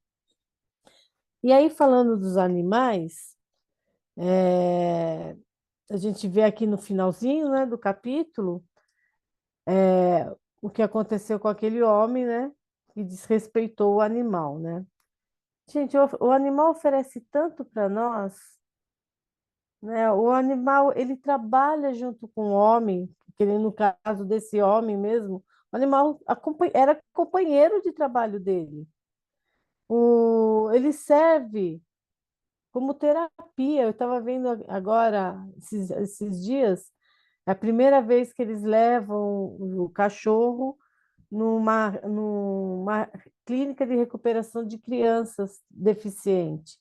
E aí, falando dos animais, é, a gente vê aqui no finalzinho, né, do capítulo, o que aconteceu com aquele homem, né, que desrespeitou o animal, né? Gente, o animal oferece tanto para nós, né? O animal, ele trabalha junto com o homem, que no caso desse homem mesmo, O animal era companheiro de trabalho dele. Ele serve como terapia. Eu estava vendo agora, esses dias, é a primeira vez que eles levam o cachorro numa clínica de recuperação de crianças deficientes.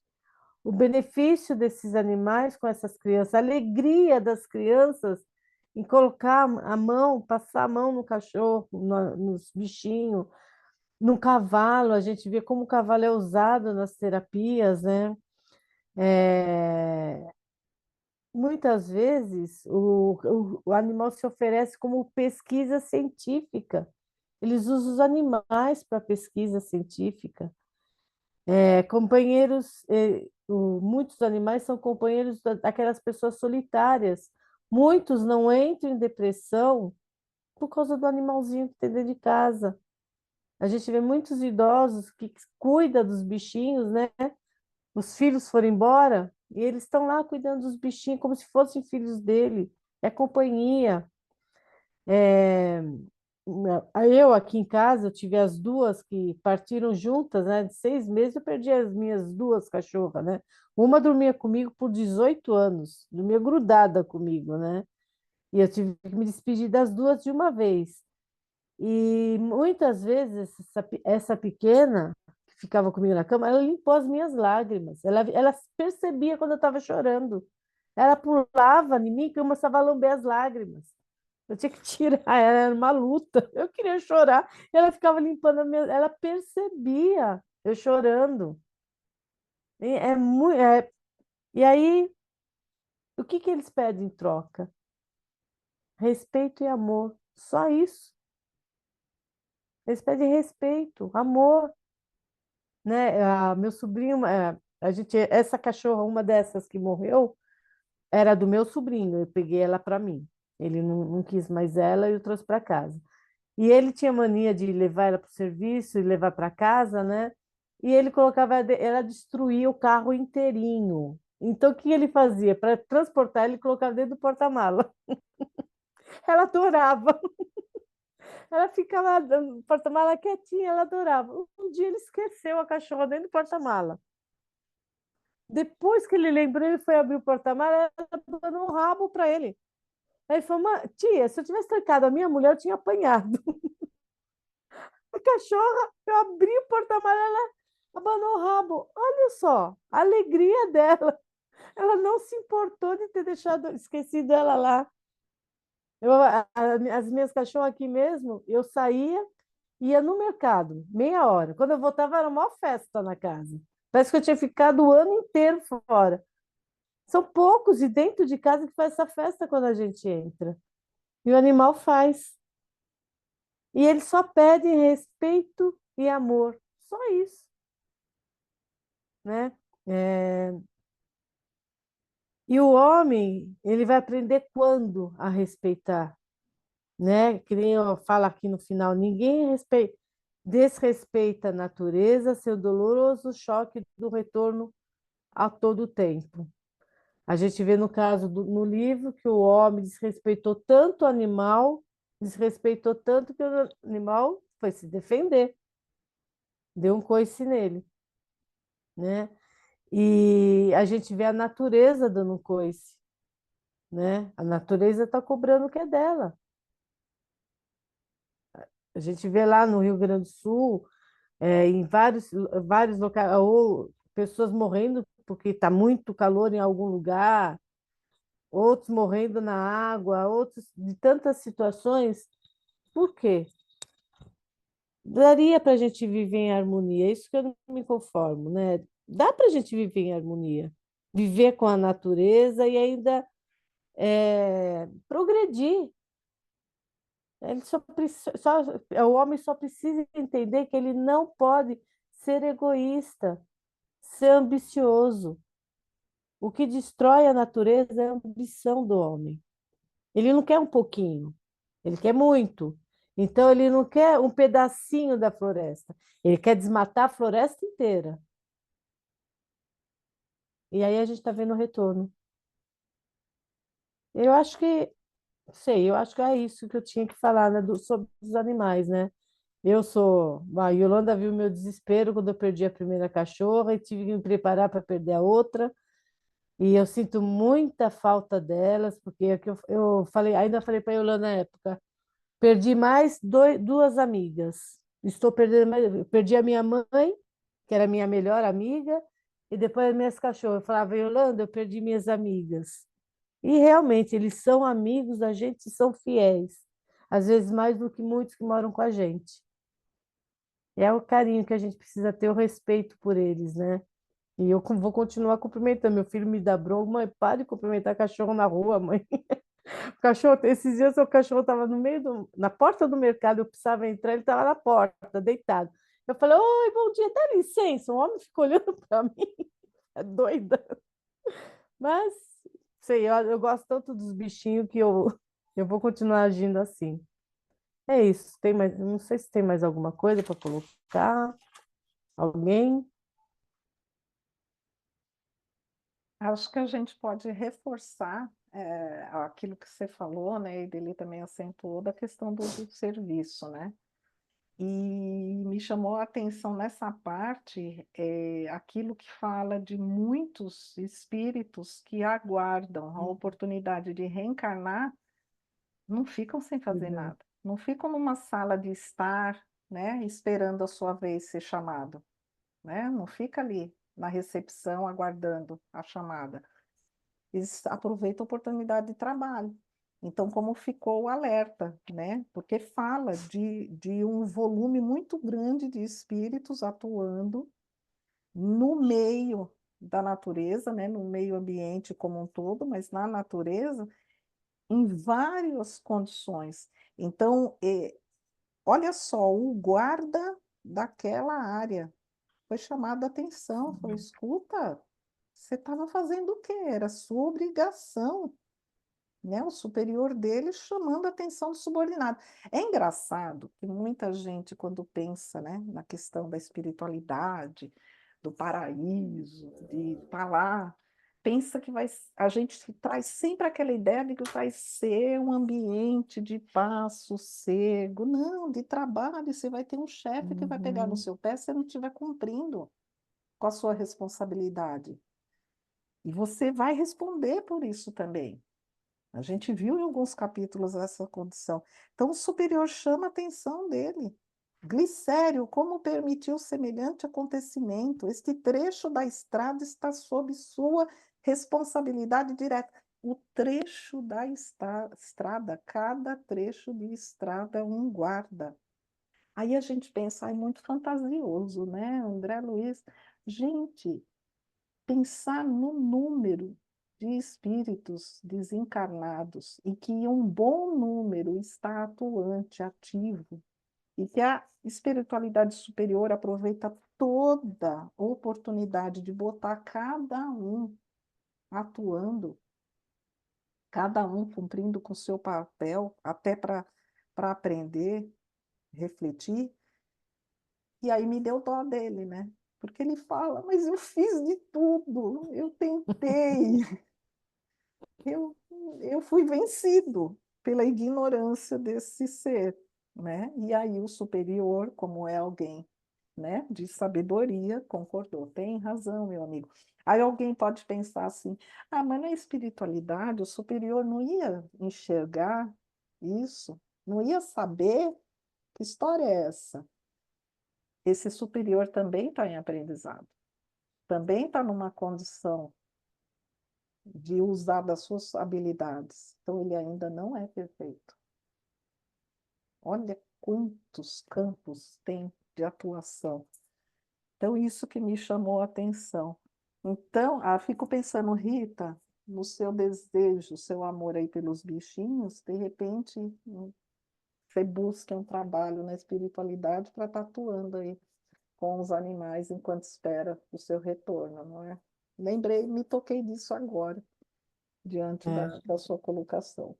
O benefício desses animais com essas crianças, a alegria das crianças em colocar a mão, passar a mão no cachorro, nos bichinhos, no cavalo, a gente vê como o cavalo é usado nas terapias, né? É, muitas vezes o animal se oferece como pesquisa científica. Eles usam os animais para pesquisa científica. Companheiros, muitos animais são companheiros daquelas pessoas solitárias. Muitos não entram em depressão por causa do animalzinho que tem dentro de casa. A gente vê muitos idosos que cuidam dos bichinhos, né? Os filhos foram embora e eles estão lá cuidando dos bichinhos como se fossem filhos dele. É companhia. É, eu aqui em casa, eu tive as duas que partiram juntas, né? De 6 meses eu perdi as minhas duas cachorras, né? Uma dormia comigo por 18 anos, dormia grudada comigo, né? E eu tive que me despedir das duas de uma vez. E muitas vezes essa pequena que ficava comigo na cama, ela limpou as minhas lágrimas. Ela percebia quando eu estava chorando. Ela pulava em mim que eu começava a lamber as lágrimas. Eu tinha que tirar, era uma luta. Eu queria chorar. E ela ficava limpando a minha. Ela percebia eu chorando. E aí, o que que eles pedem em troca? Respeito e amor. Só isso. Eles pedem respeito, amor. Né? Meu sobrinho, essa cachorra, uma dessas que morreu, era do meu sobrinho. Eu peguei ela para mim. Ele não quis mais ela e eu trouxe para casa. E ele tinha mania de levar ela para o serviço e levar para casa, né? E ele colocava ela destruía o carro inteirinho. Então, o que ele fazia? Para transportar, ele colocava dentro do porta-mala. Ela adorava. Ela ficava no porta-mala quietinha, ela adorava. Um dia ele esqueceu a cachorra dentro do porta-mala. Depois que ele lembrou, ele foi abrir o porta-mala, ela dando um rabo para ele. Aí ele falou: tia, se eu tivesse trancado a minha mulher, eu tinha apanhado. A cachorra, eu abri o porta-mala, ela abanou o rabo. Olha só, a alegria dela. Ela não se importou de ter esquecido ela lá. As minhas cachorras aqui mesmo, eu saía, ia no mercado, meia hora. Quando eu voltava, era uma festa na casa. Parece que eu tinha ficado o ano inteiro fora. São poucos e dentro de casa que faz essa festa quando a gente entra. E o animal faz. E eles só pedem respeito e amor. Só isso, né? É, e o homem, ele vai aprender quando a respeitar, né? Que nem eu falo aqui no final, desrespeita a natureza, seu doloroso choque do retorno a todo tempo. A gente vê no caso no livro que o homem desrespeitou tanto o animal, desrespeitou tanto que o animal foi se defender, deu um coice nele, né? E a gente vê a natureza dando um coice, né? A natureza está cobrando o que é dela. A gente vê lá no Rio Grande do Sul, em vários locais, ou pessoas morrendo porque está muito calor em algum lugar, outros morrendo na água, outros de tantas situações. Por quê? Daria para a gente viver em harmonia, é isso que eu não me conformo, né? Dá para a gente viver em harmonia, viver com a natureza e ainda progredir. Ele o homem só precisa entender que ele não pode ser egoísta, ser ambicioso. O que destrói a natureza é a ambição do homem. Ele não quer um pouquinho, ele quer muito. Então, ele não quer um pedacinho da floresta, ele quer desmatar a floresta inteira. E aí a gente está vendo o retorno. Eu acho que Sei, eu acho que é isso que eu tinha que falar, né, sobre os animais, né? A Yolanda viu meu desespero quando eu perdi a primeira cachorra e tive que me preparar para perder a outra. E eu sinto muita falta delas, porque é que eu falei, ainda falei para a Yolanda na época, perdi mais duas amigas. Estou perdendo mais, eu perdi a minha mãe, que era minha melhor amiga, e depois as minhas cachorras. Eu falava, Yolanda, eu perdi minhas amigas. E realmente, eles são amigos da gente e são fiéis. Às vezes mais do que muitos que moram com a gente. É o carinho que a gente precisa ter, o respeito por eles, né? E eu vou continuar cumprimentando. Meu filho me dá bronca, mãe, para de cumprimentar cachorro na rua, mãe. O cachorro, esses dias o cachorro estava no meio na porta do mercado, eu precisava entrar, ele estava na porta, deitado. Eu falei, oi, bom dia, dá licença. O homem ficou olhando para mim, é doida. Mas, sei, eu gosto tanto dos bichinhos que eu vou continuar agindo assim. É isso. Tem mais, não sei se tem mais alguma coisa para colocar. Alguém? Acho que a gente pode reforçar aquilo que você falou, né? E dele também acentuou da questão do serviço, né? E me chamou a atenção nessa parte aquilo que fala de muitos espíritos que aguardam a oportunidade de reencarnar, não ficam sem fazer Uhum. nada, não ficam numa sala de estar, né, esperando a sua vez ser chamado, né? Não fica ali na recepção aguardando a chamada. Eles aproveitam a oportunidade de trabalho. Então, como ficou o alerta, né? Porque fala de um volume muito grande de espíritos atuando no meio da natureza, né? No meio ambiente como um todo, mas na natureza, em várias condições. Então, olha só, o guarda daquela área foi chamado a atenção, falou, escuta, você estava fazendo o quê? Era sua obrigação, né? O superior dele chamando a atenção do subordinado. É engraçado que muita gente, quando pensa, né, na questão da espiritualidade, do paraíso, de estar lá, pensa que vai, a gente traz sempre aquela ideia de que vai ser um ambiente de paz, sossego. Não, de trabalho, você vai ter um chefe que vai pegar no Uhum. seu pé se você não estiver cumprindo com a sua responsabilidade. E você vai responder por isso também. A gente viu em alguns capítulos essa condição. Então, o superior chama a atenção dele. Glicério, como permitiu semelhante acontecimento? Este trecho da estrada está sob sua responsabilidade direta. O trecho da estrada, cada trecho de estrada é um guarda. Aí a gente pensa, é muito fantasioso, né, André Luiz? Gente, pensar no número de espíritos desencarnados e que um bom número está atuante, ativo, e que a espiritualidade superior aproveita toda oportunidade de botar cada um atuando, cada um cumprindo com o seu papel, até para aprender, refletir. E aí me deu dó dele, né? Porque ele fala, mas eu fiz de tudo, eu tentei, eu, eu fui vencido pela ignorância desse ser, né? E aí o superior, como é alguém, né, de sabedoria, concordou. Tem razão, meu amigo. Aí alguém pode pensar assim: ah, mas na espiritualidade o superior não ia enxergar isso, não ia saber que história é essa. Esse superior também está em aprendizado, também está numa condição de usar das suas habilidades. Então, ele ainda não é perfeito. Olha quantos campos tem de atuação. Então, isso que me chamou a atenção. Então, fico pensando, Rita, no seu desejo, seu amor aí pelos bichinhos, de repente, você busca um trabalho na espiritualidade para estar atuando aí com os animais enquanto espera o seu retorno, não é? Lembrei, me toquei disso agora, diante É, da sua colocação.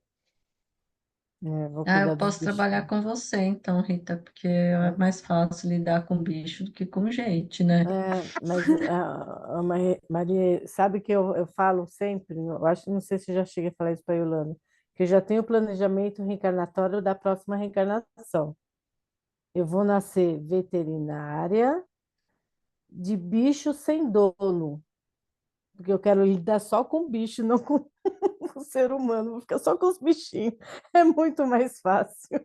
vou Ah, cuidar eu dos posso trabalhar bichinhos. com você, então, Rita, porque é mais fácil lidar com bicho do que com gente, né? Mas Maria, sabe que eu falo sempre, eu acho, não sei se eu já cheguei a falar isso para a Yolanda, que eu já tenho o planejamento reencarnatório da próxima reencarnação. Eu vou nascer veterinária de bicho sem dono, porque eu quero lidar só com bicho, não com o ser humano, vou ficar só com os bichinhos. É muito mais fácil,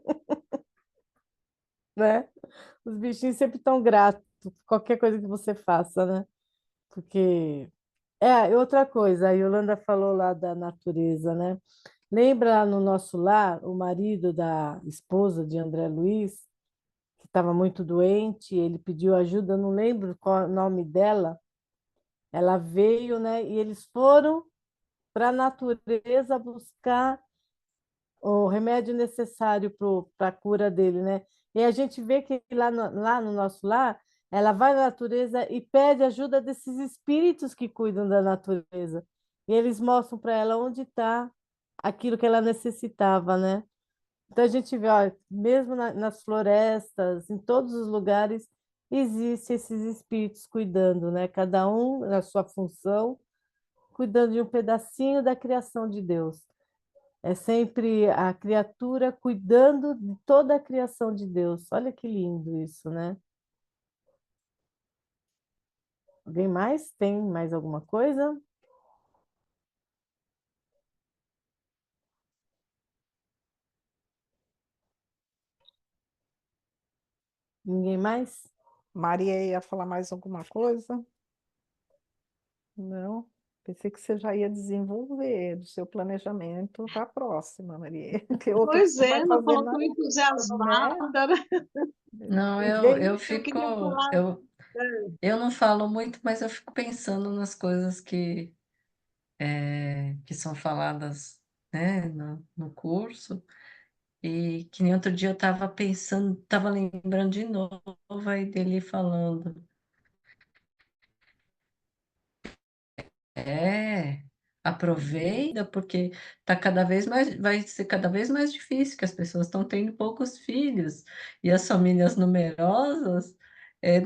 né? Os bichinhos sempre estão gratos por qualquer coisa que você faça, né? Porque e outra coisa, a Yolanda falou lá da natureza, né? Lembra lá no nosso lar, o marido da esposa de André Luiz, que estava muito doente, ele pediu ajuda, eu não lembro qual é o nome dela. Ela veio, né? E eles foram para a natureza buscar o remédio necessário para a cura dele, né? E a gente vê que lá no nosso lar, ela vai na natureza e pede ajuda desses espíritos que cuidam da natureza. E eles mostram para ela onde está aquilo que ela necessitava, né? Então a gente vê, ó, mesmo nas florestas, em todos os lugares, existem esses espíritos cuidando, né? Cada um na sua função, cuidando de um pedacinho da criação de Deus. É sempre a criatura cuidando de toda a criação de Deus. Olha que lindo isso, né? Alguém mais? Tem mais alguma coisa? Ninguém mais? Maria ia falar mais alguma coisa? Não. Pensei que você já ia desenvolver do seu planejamento para a próxima, Maria. Que outra que Pois não vai é, não fazer falou tão nada, né? entusiasmada, né? Não, Vem, eu Eu fico, queria falar, né? eu não falo muito, mas eu fico pensando nas coisas que são faladas, né, no curso. E que nem outro dia eu estava pensando, estava lembrando de novo aí dele falando. É, aproveita, porque tá cada vez mais, vai ser cada vez mais difícil, que as pessoas estão tendo poucos filhos, e as famílias numerosas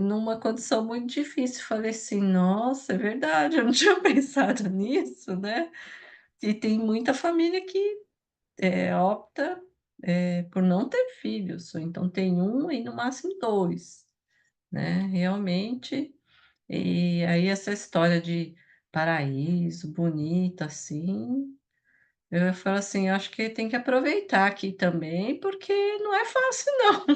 numa condição muito difícil. Falei assim, nossa, é verdade, eu não tinha pensado nisso, né? E tem muita família que opta por não ter filhos, ou então tem um e no máximo dois, né? Realmente. E aí essa história de paraíso, bonito, assim, eu falo assim, eu acho que tem que aproveitar aqui também, porque não é fácil, não.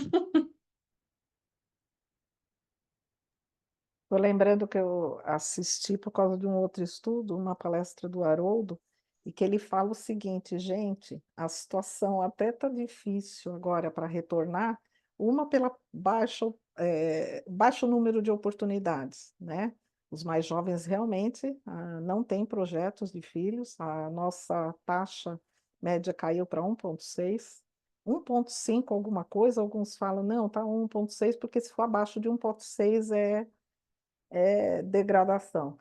estou lembrando que eu assisti por causa de um outro estudo, uma palestra do Haroldo, e que ele fala o seguinte, gente, a situação até está difícil agora para retornar, uma pela baixo número de oportunidades, né? Os mais jovens realmente não têm projetos de filhos, a nossa taxa média caiu para 1,6, 1,5 alguma coisa, alguns falam, não, tá 1,6, porque se for abaixo de 1,6 é degradação.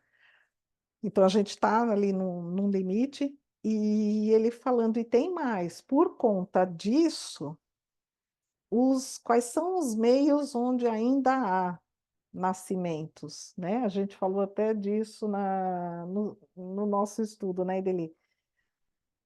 Então a gente está ali num limite, e ele falando, e tem mais, por conta disso, quais são os meios onde ainda há nascimentos, né? A gente falou até disso no nosso estudo, né, Ideli?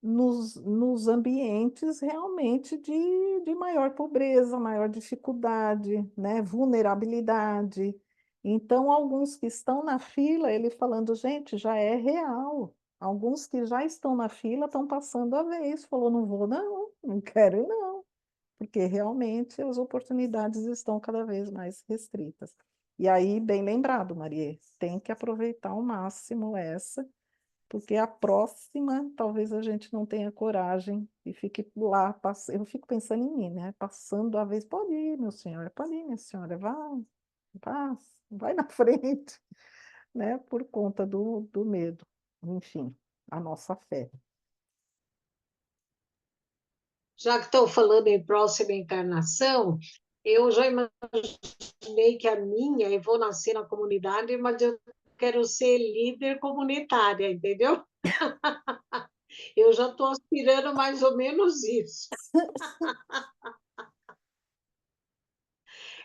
Nos ambientes realmente de maior pobreza, maior dificuldade, né? Vulnerabilidade. Então, alguns que estão na fila, ele falando, gente, já é real. Alguns que já estão na fila estão passando a vez. Falou, não vou, não, não quero, ir, não, porque realmente as oportunidades estão cada vez mais restritas. E aí, bem lembrado, Maria, tem que aproveitar ao máximo essa, porque a próxima talvez a gente não tenha coragem e fique lá, eu fico pensando em mim, né? Passando a vez, pode ir, meu senhor, pode ir, minha senhora, vá, vai na frente, né? Por conta do medo, enfim, a nossa fé. Já que estão falando em próxima encarnação, eu já imaginei que a minha, eu vou nascer na comunidade, mas eu quero ser líder comunitária, entendeu? Eu já estou aspirando mais ou menos isso.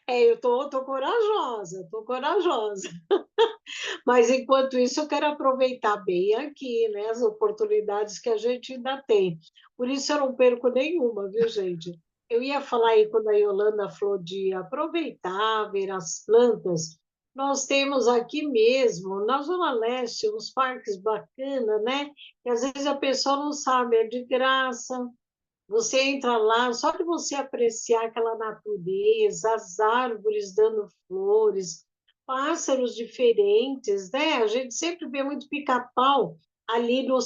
Eu tô corajosa, tô corajosa. Mas, enquanto isso, eu quero aproveitar bem aqui, né, as oportunidades que a gente ainda tem. Por isso, eu não perco nenhuma, viu, gente? Eu ia falar aí, quando a Yolanda falou de aproveitar, ver as plantas, nós temos aqui mesmo, na Zona Leste, uns parques bacanas, né? E às vezes a pessoa não sabe, é de graça. Você entra lá, só de você apreciar aquela natureza, as árvores dando flores, pássaros diferentes, né? A gente sempre vê muito pica-pau ali no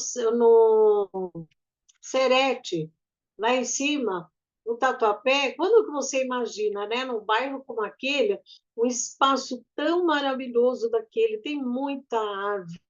Serete, lá em cima, no Tatuapé. Quando que você imagina, né? Num bairro como aquele, um espaço tão maravilhoso daquele, tem muita árvore,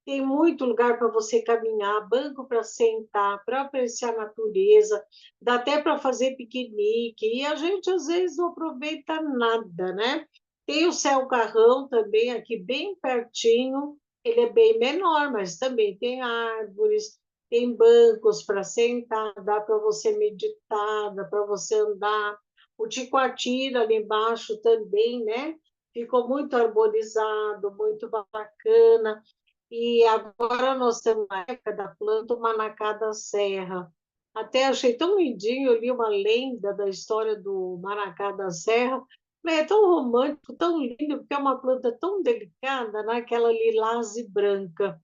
tem muito lugar para você caminhar, banco para sentar, para apreciar a natureza, dá até para fazer piquenique, e a gente às vezes não aproveita nada, né? Tem o Céu Carrão também, aqui bem pertinho, ele é bem menor, mas também tem árvores, tem bancos para sentar, dá para você meditar, dá para você andar. O Ticoatira ali embaixo também, né? Ficou muito arborizado, muito bacana. E agora nós temos a época da planta, o Manacá da Serra. Até achei tão lindinho, eu li uma lenda da história do Manacá da Serra. É tão romântico, tão lindo, porque é uma planta tão delicada, né? Aquela lilás e branca.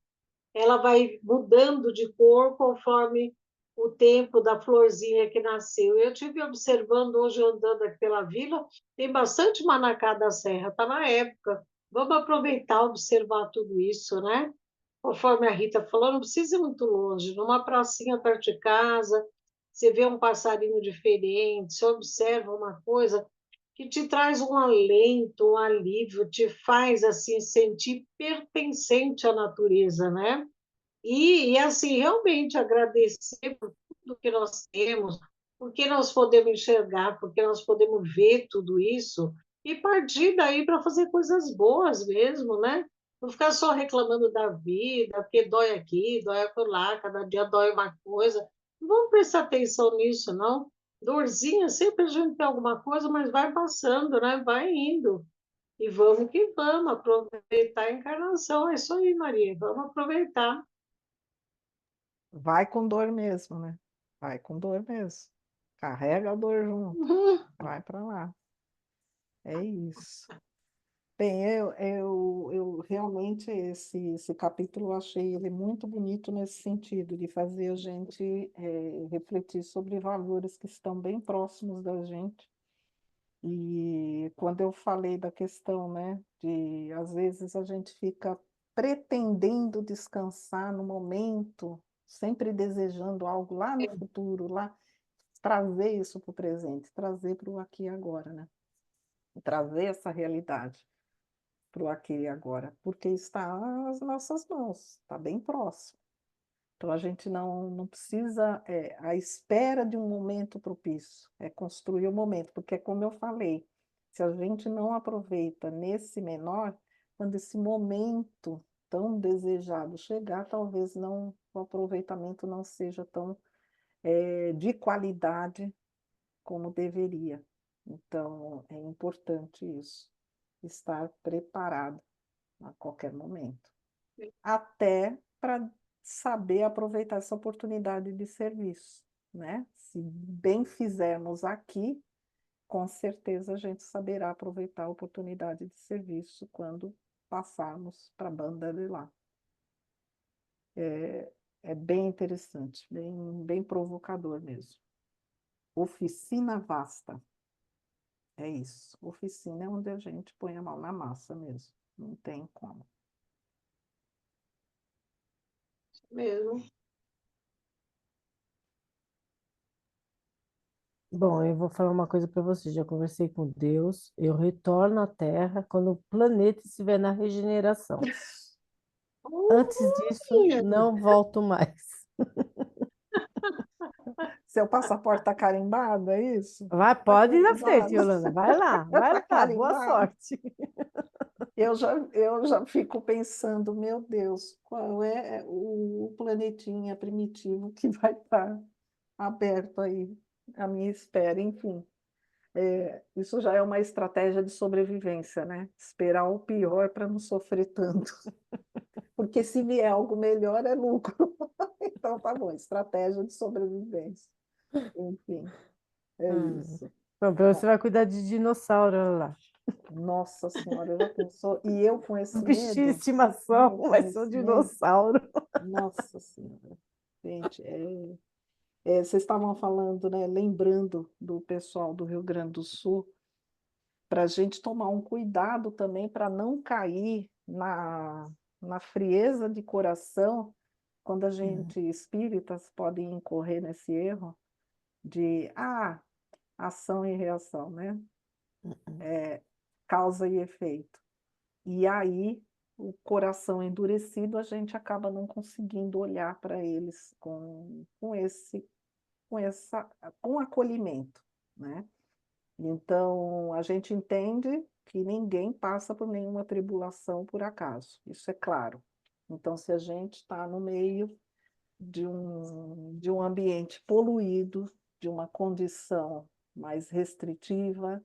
Ela vai mudando de cor conforme o tempo da florzinha que nasceu. Eu tive observando hoje, andando aqui pela vila, tem bastante manacá da serra, está na época. Vamos aproveitar, observar tudo isso, né? Conforme a Rita falou, não precisa ir muito longe, numa pracinha perto de casa, você vê um passarinho diferente, você observa uma coisa que te traz um alento, um alívio, te faz assim sentir pertencente à natureza, né? Assim, realmente agradecer por tudo que nós temos, porque nós podemos enxergar, porque nós podemos ver tudo isso, e partir daí para fazer coisas boas mesmo, né? Não ficar só reclamando da vida, porque dói aqui, dói acolá, cada dia dói uma coisa. Não vamos prestar atenção nisso, não. Dorzinha, sempre a gente tem alguma coisa, mas vai passando, né? Vai indo. E vamos que vamos, aproveitar a encarnação. É isso aí, Maria, vamos aproveitar. Vai com dor mesmo, né? Vai com dor mesmo. Carrega a dor junto. Vai para lá. É isso. Bem, eu realmente esse capítulo eu achei ele muito bonito nesse sentido, de fazer a gente refletir sobre valores que estão bem próximos da gente. E quando eu falei da questão, né, de às vezes a gente fica pretendendo descansar no momento, sempre desejando algo lá no futuro, lá, trazer isso para o presente, trazer para o aqui e agora, né? Trazer essa realidade para o aqui e agora, porque está às nossas mãos, está bem próximo. Então a gente não precisa, à espera de um momento propício, é construir o momento, porque é como eu falei, se a gente não aproveita nesse menor, quando esse momento tão desejado chegar, talvez não, o aproveitamento não seja tão de qualidade como deveria. Então é importante isso, estar preparado a qualquer momento, até para saber aproveitar essa oportunidade de serviço, né? Se bem fizermos aqui, com certeza a gente saberá aproveitar a oportunidade de serviço quando passarmos para a banda de lá. É bem interessante, bem provocador mesmo. Oficina vasta, é isso. Oficina é onde a gente põe a mão na massa mesmo, não tem como. Mesmo. Bom, eu vou falar uma coisa para você. Já conversei com Deus. Eu retorno à Terra quando o planeta estiver na regeneração. Antes disso, Olha, não volto mais. Seu passaporte está carimbado, é isso? Vai, Está pode ir na frente, carimbado. Yolanda. Vai Está lá. Boa carimbado. sorte. Eu já fico pensando, meu Deus, qual é o planetinha primitivo que vai estar aberto aí à minha espera, enfim. Isso já é uma estratégia de sobrevivência, né? Esperar o pior para não sofrer tanto. Porque se vier algo melhor, é lucro. Então tá bom, estratégia de sobrevivência. Enfim, é Hum. isso. Bom, você vai cuidar de dinossauro olha lá. Nossa Senhora, já pensou? E eu com Um esse bichinho de medo, estimação com vai ser um esse medo, dinossauro. nossa Senhora. Gente, vocês estavam falando, né? Lembrando do pessoal do Rio Grande do Sul, para a gente tomar um cuidado também para não cair na frieza de coração, quando a gente, espíritas, podem incorrer nesse erro de ação e reação, né? Causa e efeito. E aí, o coração endurecido, a gente acaba não conseguindo olhar para eles com acolhimento, né? Então, a gente entende que ninguém passa por nenhuma tribulação por acaso, isso é claro. Então, se a gente está no meio de um ambiente poluído, de uma condição mais restritiva,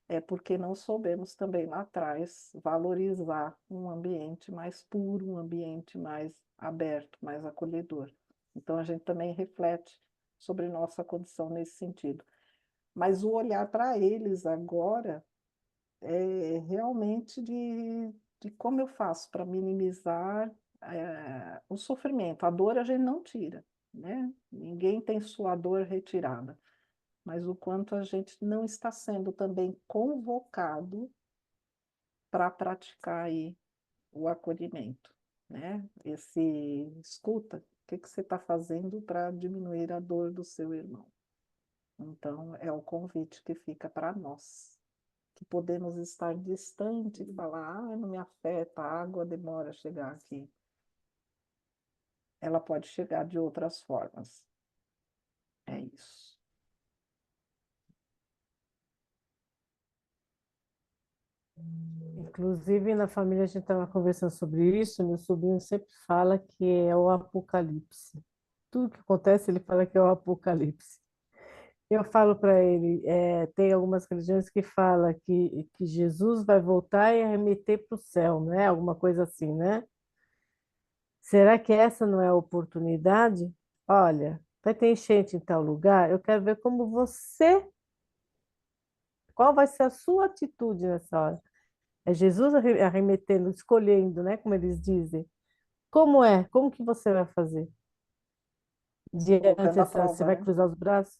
é porque não soubemos também lá atrás valorizar um ambiente mais puro, um ambiente mais aberto, mais acolhedor. Então, a gente também reflete sobre nossa condição nesse sentido. Mas o olhar para eles agora é realmente de como eu faço para minimizar o sofrimento. A dor a gente não tira, né? Ninguém tem sua dor retirada, mas o quanto a gente não está sendo também convocado para praticar aí o acolhimento, né? Esse escuta, o que que você está fazendo para diminuir a dor do seu irmão? Então, é o convite que fica para nós, que podemos estar distante e falar, não me afeta, a água demora a chegar aqui. Ela pode chegar de outras formas. É isso. Inclusive, na família a gente estava conversando sobre isso. Meu sobrinho sempre fala que é o apocalipse. Tudo que acontece, ele fala que é o apocalipse. Eu falo para ele, tem algumas religiões que falam que Jesus vai voltar e arremeter para o céu, né? Alguma coisa assim, né? Será que essa não é a oportunidade? Olha, vai ter enchente em tal lugar, eu quero ver qual vai ser a sua atitude nessa hora. É Jesus arremetendo, escolhendo, né? Como eles dizem. Como é? Como que você vai fazer? Diante Colocando a dessa, você prova, vai né? cruzar os braços?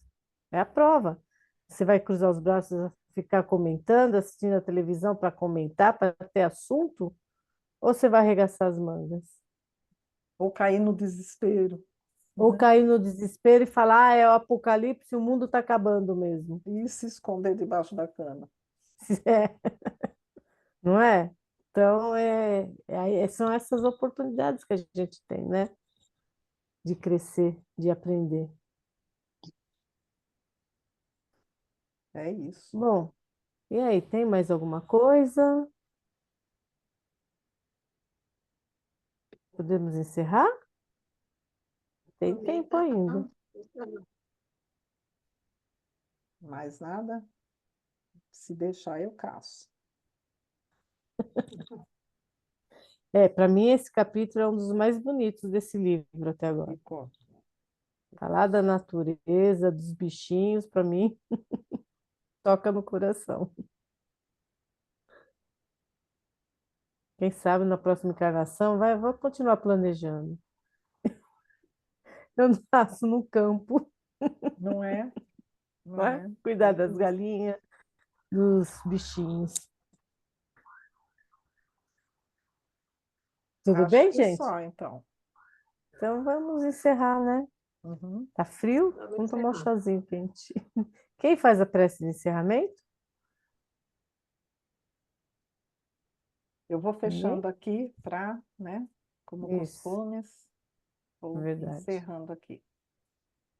É a prova. Você vai cruzar os braços, ficar comentando, assistindo a televisão para comentar, para ter assunto? Ou você vai arregaçar as mangas? Ou cair no desespero, Ou né? cair no desespero e falar, é o apocalipse, o mundo está acabando mesmo. E se esconder debaixo da cama. É, não é? Então, são essas oportunidades que a gente tem, né? De crescer, de aprender. É isso. Bom, e aí, tem mais alguma coisa? Podemos encerrar? Tem Também tempo tá. ainda. Mais nada? Se deixar, eu caço. Para mim, esse capítulo é um dos mais bonitos desse livro até agora. Ficou. Falar da natureza, dos bichinhos, para mim, toca no coração. Quem sabe na próxima encarnação, vou continuar planejando. Eu nasço no campo, Não é? Não né? é? Cuidar É das isso. galinhas, dos bichinhos. Tudo Acho bem, que gente? só, então. Então vamos encerrar, né? Uhum. Tá frio? Vamos Vamos tomar um encerrar. chazinho quente. Quem faz a prece de encerramento? Eu vou Ninguém? fechando aqui para, né, como Isso, costumes, vou verdade. encerrando aqui.